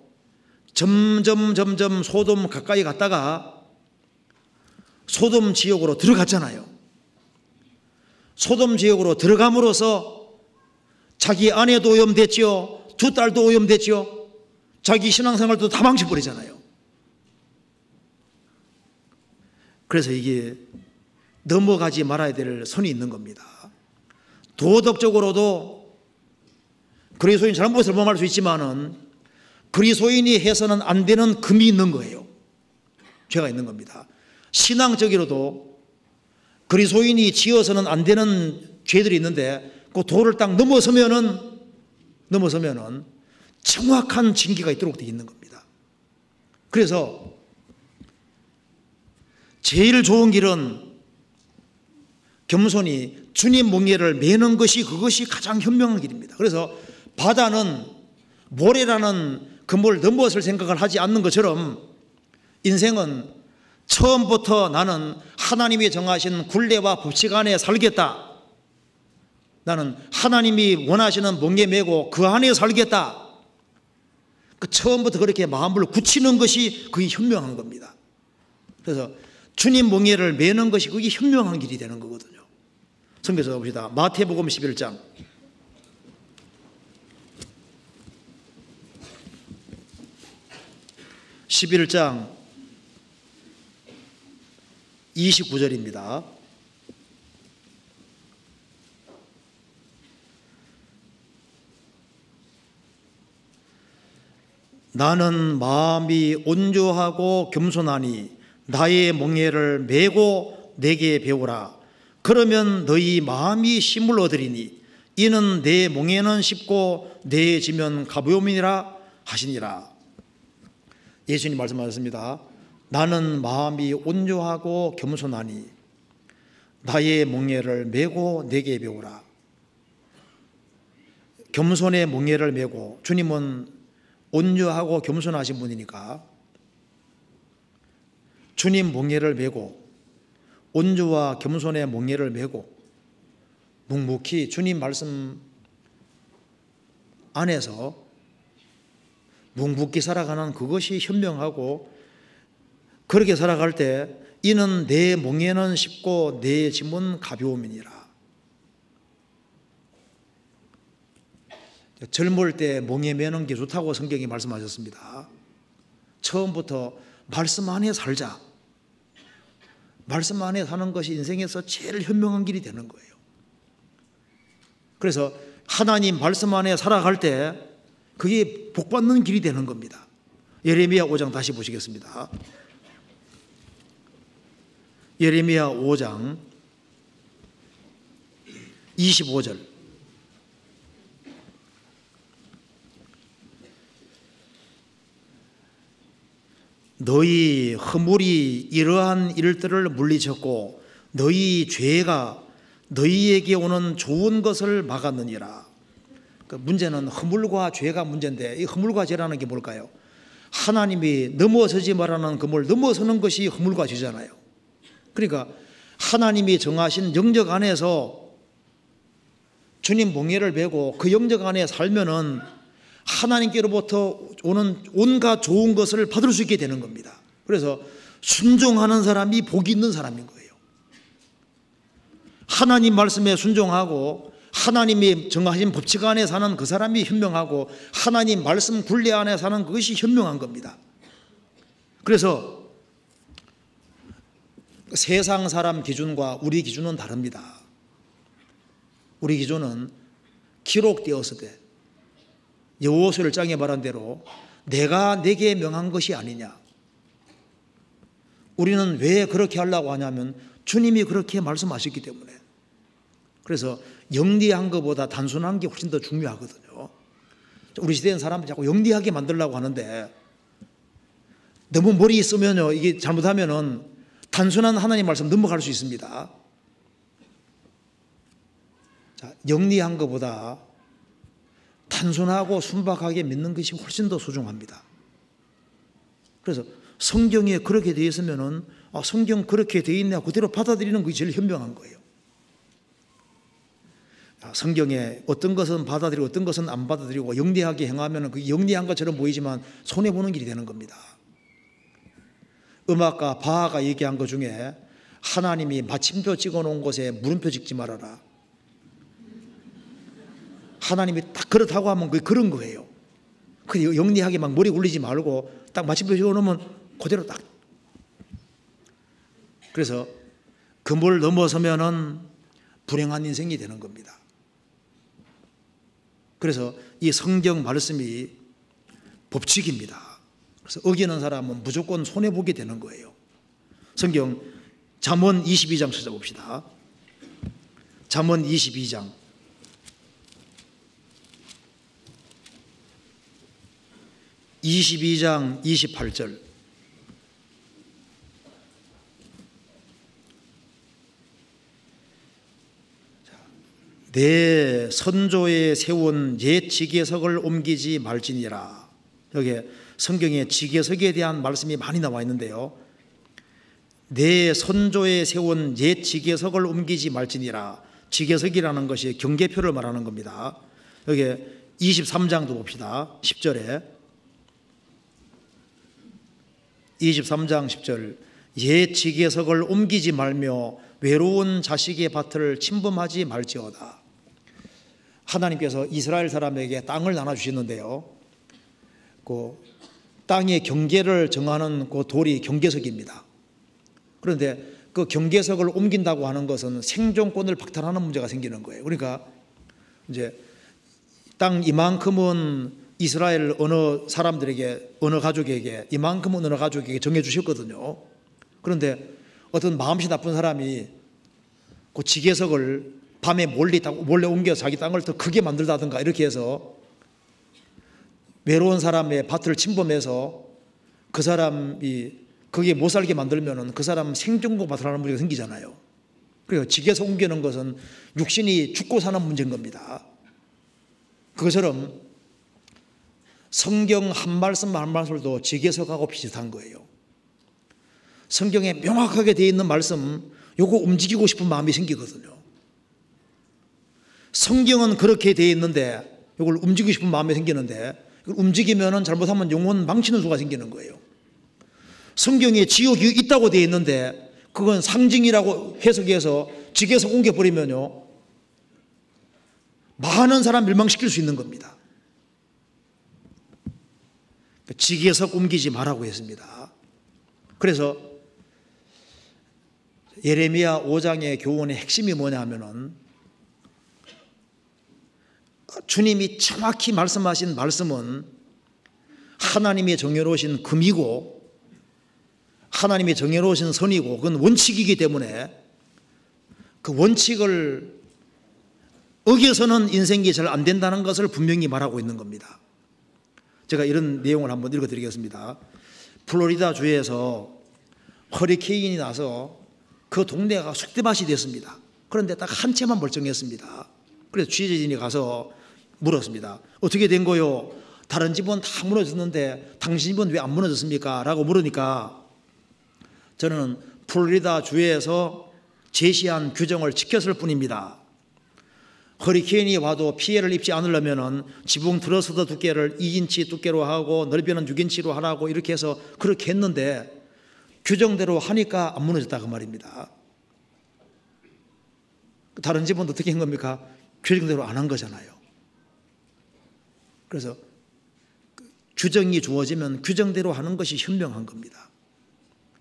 점점 소돔 가까이 갔다가 소돔 지역으로 들어갔잖아요. 소돔 지역으로 들어감으로써 자기 아내도 오염됐지요, 두 딸도 오염됐지요, 자기 신앙생활도 다 망쳐버리잖아요. 그래서 이게 넘어가지 말아야 될 선이 있는 겁니다. 도덕적으로도 그리스도인 잘못을 범할 수 있지만은 그리스도인이 해서는 안 되는 금이 있는 거예요. 죄가 있는 겁니다. 신앙적으로도 그리스도인이 지어서는 안 되는 죄들이 있는데 그 도를 딱 넘어서면은 정확한 징계가 있도록 되어 있는 겁니다. 그래서 제일 좋은 길은 겸손히 주님 몽예를 매는 것이, 그것이 가장 현명한 길입니다. 그래서 바다는 모래라는 그물 넘어설 생각을 하지 않는 것처럼 인생은 처음부터 나는 하나님이 정하신 굴레와 법칙 안에 살겠다, 나는 하나님이 원하시는 몽예 메고 그 안에 살겠다, 그 처음부터 그렇게 마음을 굳히는 것이 그게 현명한 겁니다. 그래서 주님 몽예를 매는 것이 그게 현명한 길이 되는 거거든요. 성경에서 봅시다. 마태복음 11장 29절입니다. 나는 마음이 온조하고 겸손하니 나의 몽예를 메고 내게 배우라. 그러면 너희 마음이 힘을 얻으리니 이는 내 몽예는 쉽고 내 지면 가벼움이니라 하시니라. 예수님 말씀하셨습니다. 나는 마음이 온조하고 겸손하니 나의 몽예를 메고 내게 배우라. 겸손의 몽예를 메고, 주님은 온조하고 겸손하신 분이니까 주님 몽예를 메고, 온조와 겸손의 몽예를 메고 묵묵히 주님 말씀 안에서 묵묵히 살아가는 그것이 현명하고, 그렇게 살아갈 때 이는 내 몽예는 쉽고 내 짐은 가벼움이니라. 젊을 때 몽예 매는 게 좋다고 성경이 말씀하셨습니다. 처음부터 말씀 안에 살자. 말씀 안에 사는 것이 인생에서 제일 현명한 길이 되는 거예요. 그래서 하나님 말씀 안에 살아갈 때 그게 복받는 길이 되는 겁니다. 예레미야 5장 다시 보시겠습니다. 예레미야 5장 25절. 너희 허물이 이러한 일들을 물리쳤고 너희 죄가 너희에게 오는 좋은 것을 막았느니라. 그 문제는 허물과 죄가 문제인데, 이 허물과 죄라는 게 뭘까요? 하나님이 넘어서지 말라는 금을 넘어서는 것이 허물과 죄잖아요. 그러니까 하나님이 정하신 영적 안에서 주님 몽예를 베고 그 영적 안에 살면은 하나님께로부터 오는 온갖 좋은 것을 받을 수 있게 되는 겁니다. 그래서 순종하는 사람이 복이 있는 사람인 거예요. 하나님 말씀에 순종하고 하나님이 정하신 법칙 안에 사는 그 사람이 현명하고, 하나님 말씀 굴레 안에 사는 그것이 현명한 겁니다. 그래서 세상 사람 기준과 우리 기준은 다릅니다. 우리 기준은 기록되었을 때 여호수아 1장에 말한 대로 내가 내게 명한 것이 아니냐. 우리는 왜 그렇게 하려고 하냐면 주님이 그렇게 말씀하셨기 때문에. 그래서 영리한 것보다 단순한 게 훨씬 더 중요하거든요. 우리 시대는 사람들이 자꾸 영리하게 만들려고 하는데, 너무 머리 쓰면요, 이게 잘못하면은 단순한 하나님 말씀 넘어갈 수 있습니다. 자, 영리한 것보다 단순하고 순박하게 믿는 것이 훨씬 더 소중합니다. 그래서 성경에 그렇게 되어 있으면은 성경 그렇게 되어 있네 그대로 받아들이는 것이 제일 현명한 거예요. 성경에 어떤 것은 받아들이고 어떤 것은 안 받아들이고 영리하게 행하면 그 영리한 것처럼 보이지만 손해보는 길이 되는 겁니다. 음악가 바하가 얘기한 것 중에 하나님이 마침표 찍어놓은 곳에 물음표 찍지 말아라. 하나님이 딱 그렇다고 하면 그게 그런 거예요. 그 영리하게 막 머리 굴리지 말고 딱 마침표 찍어놓으면 그대로 딱. 그래서 금을 넘어서면은 불행한 인생이 되는 겁니다. 그래서 이 성경 말씀이 법칙입니다. 그래서 어기는 사람은 무조건 손해보게 되는 거예요. 성경 잠언 22장 찾아봅시다. 잠언 22장 28절. 내 선조에 세운 옛 지계석을 옮기지 말지니라. 여기 성경에 지계석에 대한 말씀이 많이 나와 있는데요, 내 선조에 세운 옛 지계석을 옮기지 말지니라. 지계석이라는 것이 경계표를 말하는 겁니다. 여기 23장도 봅시다. 10절에 23장 10절. 옛 지계석을 옮기지 말며 외로운 자식의 밭을 침범하지 말지어다. 하나님께서 이스라엘 사람에게 땅을 나눠주셨는데요, 그 땅의 경계를 정하는 그 돌이 경계석입니다. 그런데 그 경계석을 옮긴다고 하는 것은 생존권을 박탈하는 문제가 생기는 거예요. 그러니까 이제 땅 이만큼은 이스라엘 어느 사람들에게, 어느 가족에게, 이만큼은 어느 가족에게 정해주셨거든요. 그런데 어떤 마음씨 나쁜 사람이 그 지계석을 밤에 몰래 옮겨서 자기 땅을 더 크게 만들다든가 이렇게 해서 외로운 사람의 밭을 침범해서 그 사람이 거기에 못 살게 만들면은 그 사람 생존권 박탈하는 문제가 생기잖아요. 그래서 지계석 옮기는 것은 육신이 죽고 사는 문제인 겁니다. 그것처럼 성경 한 말씀 한 말씀도 지계석하고 비슷한 거예요. 성경에 명확하게 되어 있는 말씀, 요거 움직이고 싶은 마음이 생기거든요. 성경은 그렇게 되어 있는데 이걸 움직이고 싶은 마음이 생기는데, 이걸 움직이면 잘못하면 영혼 망치는 수가 생기는 거예요. 성경에 지옥이 있다고 되어 있는데 그건 상징이라고 해석해서 지계석 옮겨버리면요, 많은 사람 멸망시킬 수 있는 겁니다. 지계석 옮기지 말라고 했습니다. 그래서 예레미야 5장의 교훈의 핵심이 뭐냐 하면은 주님이 정확히 말씀하신 말씀은 하나님의 정해놓으신 금이고 하나님의 정해놓으신 선이고 그건 원칙이기 때문에 그 원칙을 어겨서는 인생이 잘 안 된다는 것을 분명히 말하고 있는 겁니다. 제가 이런 내용을 한번 읽어드리겠습니다. 플로리다 주에서 허리케인이 나서 그 동네가 쑥대밭이 됐습니다. 그런데 딱 한 채만 멀쩡했습니다. 그래서 취재진이 가서 물었습니다. 어떻게 된 거요? 다른 집은 다 무너졌는데 당신 집은 왜 안 무너졌습니까? 라고 물으니까 저는 플로리다 주에서 제시한 규정을 지켰을 뿐입니다. 허리케인이 와도 피해를 입지 않으려면 지붕 트러스도 두께를 2인치 두께로 하고 넓이는 6인치로 하라고 이렇게 해서 그렇게 했는데 규정대로 하니까 안 무너졌다 그 말입니다. 다른 집은 어떻게 한 겁니까? 규정대로 안 한 거잖아요. 그래서 규정이 주어지면 규정대로 하는 것이 현명한 겁니다.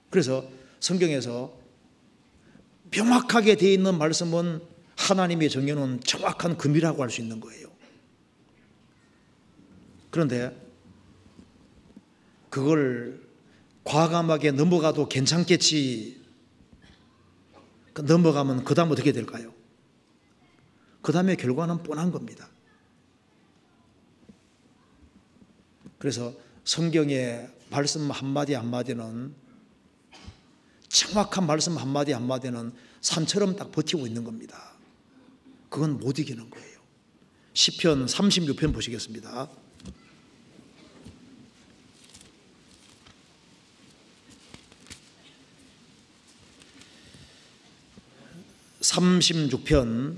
그래서 성경에서 명확하게 되어 있는 말씀은 하나님이 정해놓은 정확한 금이라고 할 수 있는 거예요. 그런데 그걸 과감하게 넘어가도 괜찮겠지. 넘어가면 그 다음 어떻게 될까요? 그 다음에 결과는 뻔한 겁니다. 그래서 성경의 말씀 한마디 한마디는 정확한 말씀 한마디 한마디는 산처럼 딱 버티고 있는 겁니다. 그건 못 이기는 거예요. 시편 36편 보시겠습니다. (36편)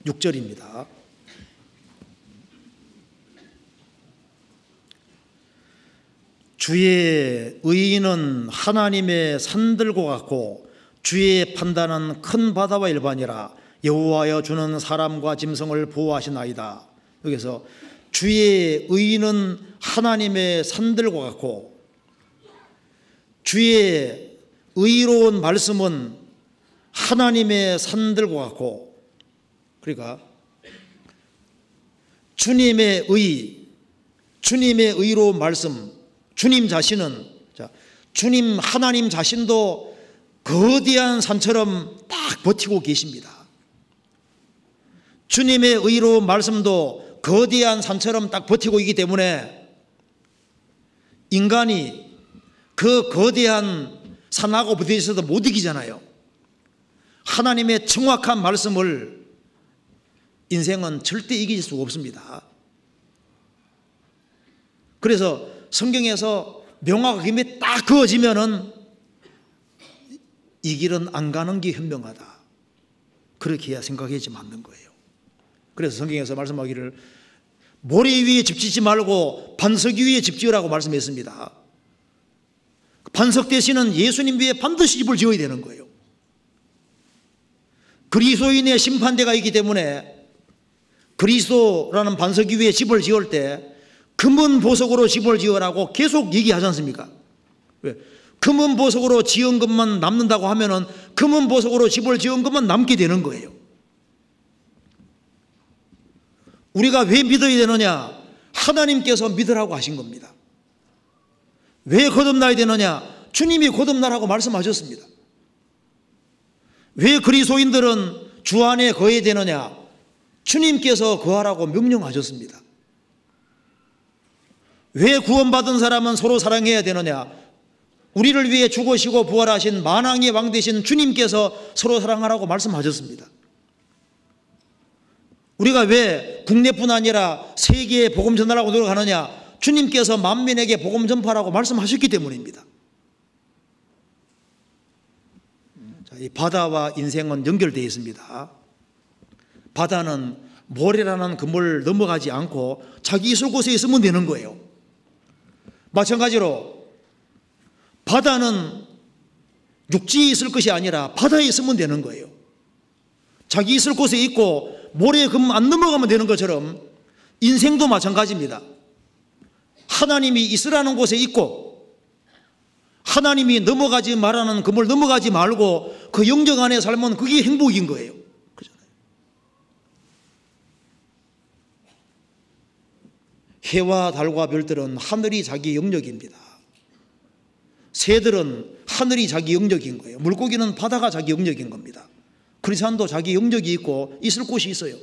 6절입니다. 주의 의인은 하나님의 산들과 같고 주의 판단은 큰 바다와 일반이라. 여호와여 주는 사람과 짐승을 보호하시나이다. 여기서 주의 의인은 하나님의 산들과 같고 주의 의로운 말씀은 하나님의 산들과 같고, 그러니까 주님의 의, 주님의 의로운 말씀, 주님 자신은, 주님 하나님 자신도 거대한 산처럼 딱 버티고 계십니다. 주님의 의로운 말씀도 거대한 산처럼 딱 버티고 있기 때문에 인간이 그 거대한 산하고 부딪혀서도 못 이기잖아요. 하나님의 정확한 말씀을 인생은 절대 이길 수가 없습니다. 그래서 성경에서 명화가 김에 딱 그어지면은 이 길은 안 가는 게 현명하다. 그렇게 해야 생각하지 맞는 거예요. 그래서 성경에서 말씀하기를 모래 위에 집 짓지 말고 반석 위에 집 지으라고 말씀했습니다. 반석 대신은 예수님 위에 반드시 집을 지어야 되는 거예요. 그리스도인의 심판대가 있기 때문에 그리스도라는 반석 위에 집을 지을 때 금은 보석으로 집을 지으라고 계속 얘기하지 않습니까? 왜? 금은 보석으로 지은 것만 남는다고 하면은 금은 보석으로 집을 지은 것만 남게 되는 거예요. 우리가 왜 믿어야 되느냐? 하나님께서 믿으라고 하신 겁니다. 왜 거듭나야 되느냐? 주님이 거듭나라고 말씀하셨습니다. 왜 그리스도인들은 주 안에 거해야 되느냐? 주님께서 거하라고 명령하셨습니다. 왜 구원받은 사람은 서로 사랑해야 되느냐? 우리를 위해 죽으시고 부활하신 만왕의 왕 되신 주님께서 서로 사랑하라고 말씀하셨습니다. 우리가 왜 국내뿐 아니라 세계에 복음 전하라고 노력하느냐? 주님께서 만민에게 복음 전파라고 말씀하셨기 때문입니다. 자, 이 바다와 인생은 연결되어 있습니다. 바다는 모래라는 그물 넘어가지 않고 자기 있을 곳에 있으면 되는 거예요. 마찬가지로 바다는 육지에 있을 것이 아니라 바다에 있으면 되는 거예요. 자기 있을 곳에 있고 모래에 안 넘어가면 되는 것처럼 인생도 마찬가지입니다. 하나님이 있으라는 곳에 있고 하나님이 넘어가지 말라는 그물 넘어가지 말고 그 영적 안에 살면 그게 행복인 거예요. 그렇잖아요. 해와 달과 별들은 하늘이 자기 영역입니다. 새들은 하늘이 자기 영역인 거예요. 물고기는 바다가 자기 영역인 겁니다. 크리스찬도 자기 영역이 있고 있을 곳이 있어요.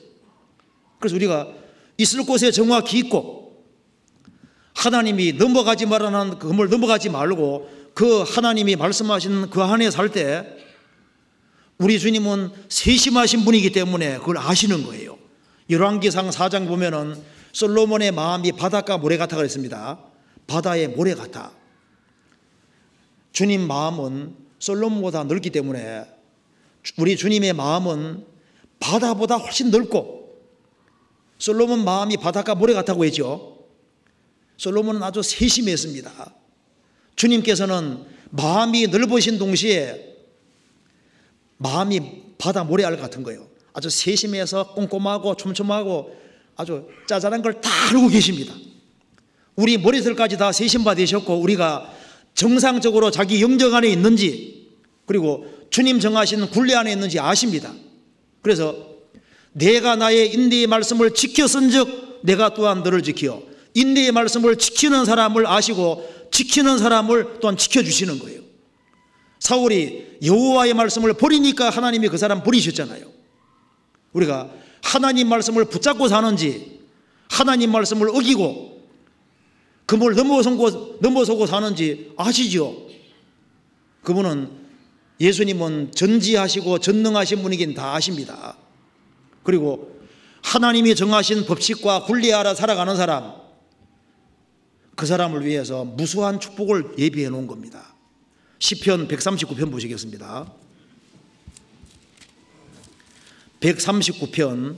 그래서 우리가 있을 곳에 정확히 있고, 하나님이 넘어가지 말라는 그 건물 넘어가지 말고 그 하나님이 말씀하신 그 안에 살 때, 우리 주님은 세심하신 분이기 때문에 그걸 아시는 거예요. 열왕기상 4장 보면은 솔로몬의 마음이 바닷가 모래 같아 그랬습니다. 바다의 모래 같아. 주님 마음은 솔로몬보다 넓기 때문에 우리 주님의 마음은 바다보다 훨씬 넓고, 솔로몬 마음이 바닷가 모래 같다고 했죠. 솔로몬은 아주 세심했습니다. 주님께서는 마음이 넓으신 동시에 마음이 바다 모래알 같은 거예요. 아주 세심해서 꼼꼼하고 촘촘하고 아주 짜잘한 걸 다 알고 계십니다. 우리 머리털까지 다 세심받으셨고, 우리가 정상적으로 자기 영적 안에 있는지, 그리고 주님 정하신 굴레 안에 있는지 아십니다. 그래서 내가 나의 인내의 말씀을 지켰은즉 내가 또한 너를 지켜, 인내의 말씀을 지키는 사람을 아시고 지키는 사람을 또한 지켜주시는 거예요. 사울이 여호와의 말씀을 버리니까 하나님이 그 사람 버리셨잖아요. 우리가 하나님 말씀을 붙잡고 사는지, 하나님 말씀을 어기고 그걸 넘어서고 사는지 아시죠? 그분은, 예수님은 전지하시고 전능하신 분이긴 다 아십니다. 그리고 하나님이 정하신 법칙과 굴레 아래 살아가는 사람, 그 사람을 위해서 무수한 축복을 예비해 놓은 겁니다. 시편 139편 보시겠습니다. 139편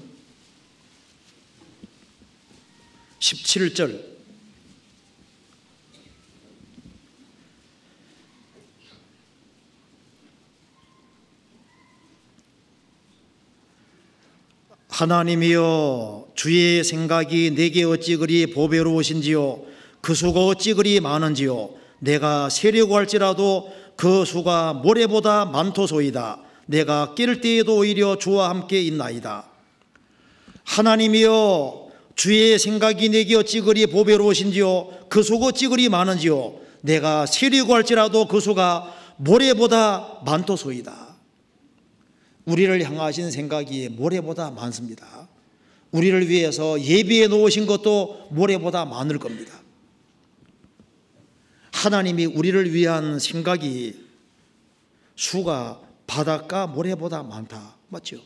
17절. 하나님이여, 주의 생각이 내게 어찌 그리 보배로우신지요, 그 수가 어찌 그리 많은지요. 내가 세려고 할지라도 그 수가 모래보다 많도소이다. 내가 깰 때에도 오히려 주와 함께 있나이다. 하나님이여, 주의 생각이 내게 어찌 그리 보배로우신지요, 그 수가 어찌 그리 많은지요. 내가 세려고 할지라도 그 수가 모래보다 많도소이다. 우리를 향하신 생각이 모래보다 많습니다. 우리를 위해서 예비해 놓으신 것도 모래보다 많을 겁니다. 하나님이 우리를 위한 생각이 수가 바닷가 모래보다 많다. 맞죠?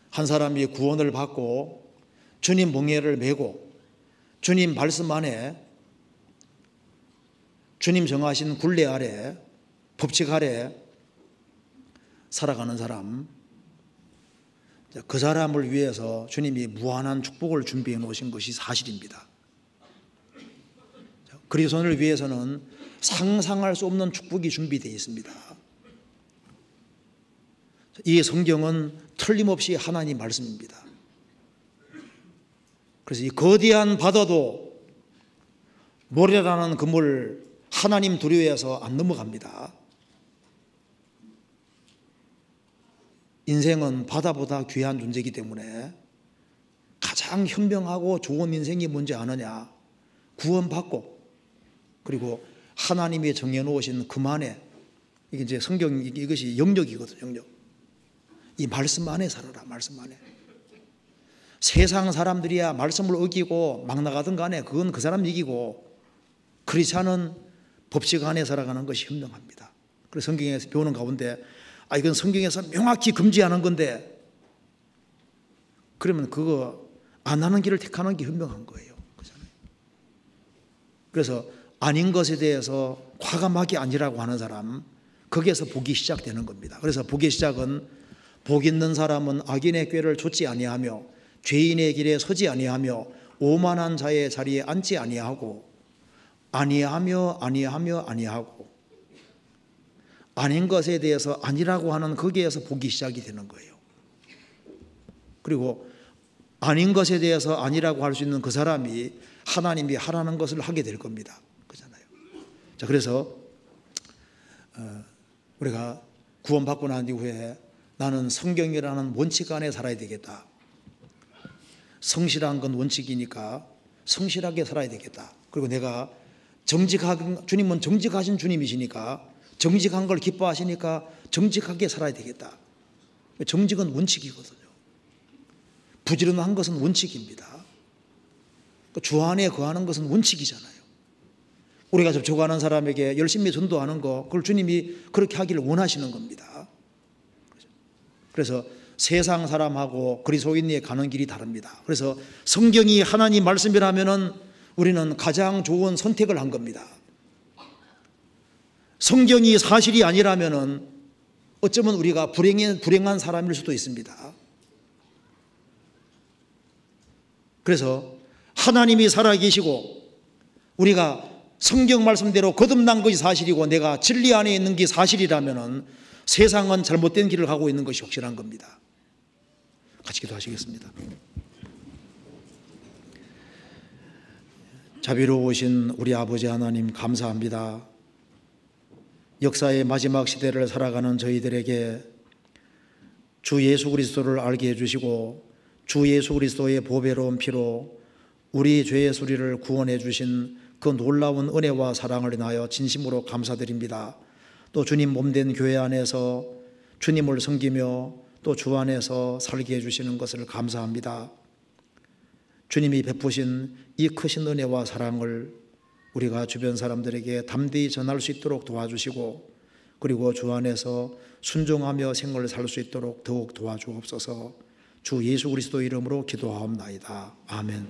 한 사람이 구원을 받고 주님 멍에를 메고 주님 말씀 안에, 주님 정하신 굴레 아래, 법칙 아래 살아가는 사람, 그 사람을 위해서 주님이 무한한 축복을 준비해 놓으신 것이 사실입니다. 그리스도인을 위해서는 상상할 수 없는 축복이 준비되어 있습니다. 이 성경은 틀림없이 하나님 말씀입니다. 그래서 이 거대한 바다도 모래라는 그물 하나님 두려워해서 안 넘어갑니다. 인생은 바다보다 귀한 존재이기 때문에 가장 현명하고 좋은 인생이 뭔지 아느냐? 구원받고, 그리고 하나님이 정해놓으신 그만에, 이게 이제 성경, 이것이 영역이거든요. 영역. 이 말씀 안에 살아라. 말씀 안에. 세상 사람들이야 말씀을 어기고 막 나가든 간에 그건 그 사람 이기고, 크리스찬은 법칙 안에 살아가는 것이 현명합니다. 그래서 성경에서 배우는 가운데, 이건 성경에서 명확히 금지하는 건데, 그러면 그거 안 하는 길을 택하는 게 현명한 거예요. 그래서 아닌 것에 대해서 과감하게 아니라고 하는 사람, 거기에서 복이 시작되는 겁니다. 그래서 복의 시작은, 복 있는 사람은 악인의 꾀를 좇지 아니하며 죄인의 길에 서지 아니하며 오만한 자의 자리에 앉지 아니하고 아니하고 아닌 것에 대해서 아니라고 하는 거기에서 복이 시작이 되는 거예요. 그리고 아닌 것에 대해서 아니라고 할 수 있는 그 사람이 하나님이 하라는 것을 하게 될 겁니다. 그렇잖아요. 자, 그래서 우리가 구원받고 난 이후에 나는 성경이라는 원칙 안에 살아야 되겠다. 성실한 건 원칙이니까 성실하게 살아야 되겠다. 그리고 내가 주님은 정직하신 주님이시니까 정직한 걸 기뻐하시니까 정직하게 살아야 되겠다. 정직은 원칙이거든요. 부지런한 것은 원칙입니다. 주 안에 거하는 것은 원칙이잖아요. 우리가 접촉하는 사람에게 열심히 전도하는 거, 그걸 주님이 그렇게 하기를 원하시는 겁니다. 그래서 세상 사람하고 그리스도인이 가는 길이 다릅니다. 그래서 성경이 하나님 말씀이라면은 우리는 가장 좋은 선택을 한 겁니다. 성경이 사실이 아니라면은 어쩌면 우리가 불행한 사람일 수도 있습니다. 그래서 하나님이 살아계시고 우리가 성경 말씀대로 거듭난 것이 사실이고 내가 진리 안에 있는 게 사실이라면은 세상은 잘못된 길을 가고 있는 것이 확실한 겁니다. 같이 기도하시겠습니다. 자비로우신 우리 아버지 하나님 감사합니다. 역사의 마지막 시대를 살아가는 저희들에게 주 예수 그리스도를 알게 해주시고 주 예수 그리스도의 보배로운 피로 우리 죄의 소리를 구원해 주신 그 놀라운 은혜와 사랑을 인하여 진심으로 감사드립니다. 또 주님 몸된 교회 안에서 주님을 섬기며 또 주 안에서 살게 해주시는 것을 감사합니다. 주님이 베푸신 이 크신 은혜와 사랑을 우리가 주변 사람들에게 담대히 전할 수 있도록 도와주시고 그리고 주 안에서 순종하며 생을 살 수 있도록 더욱 도와주옵소서. 주 예수 그리스도 이름으로 기도하옵나이다. 아멘.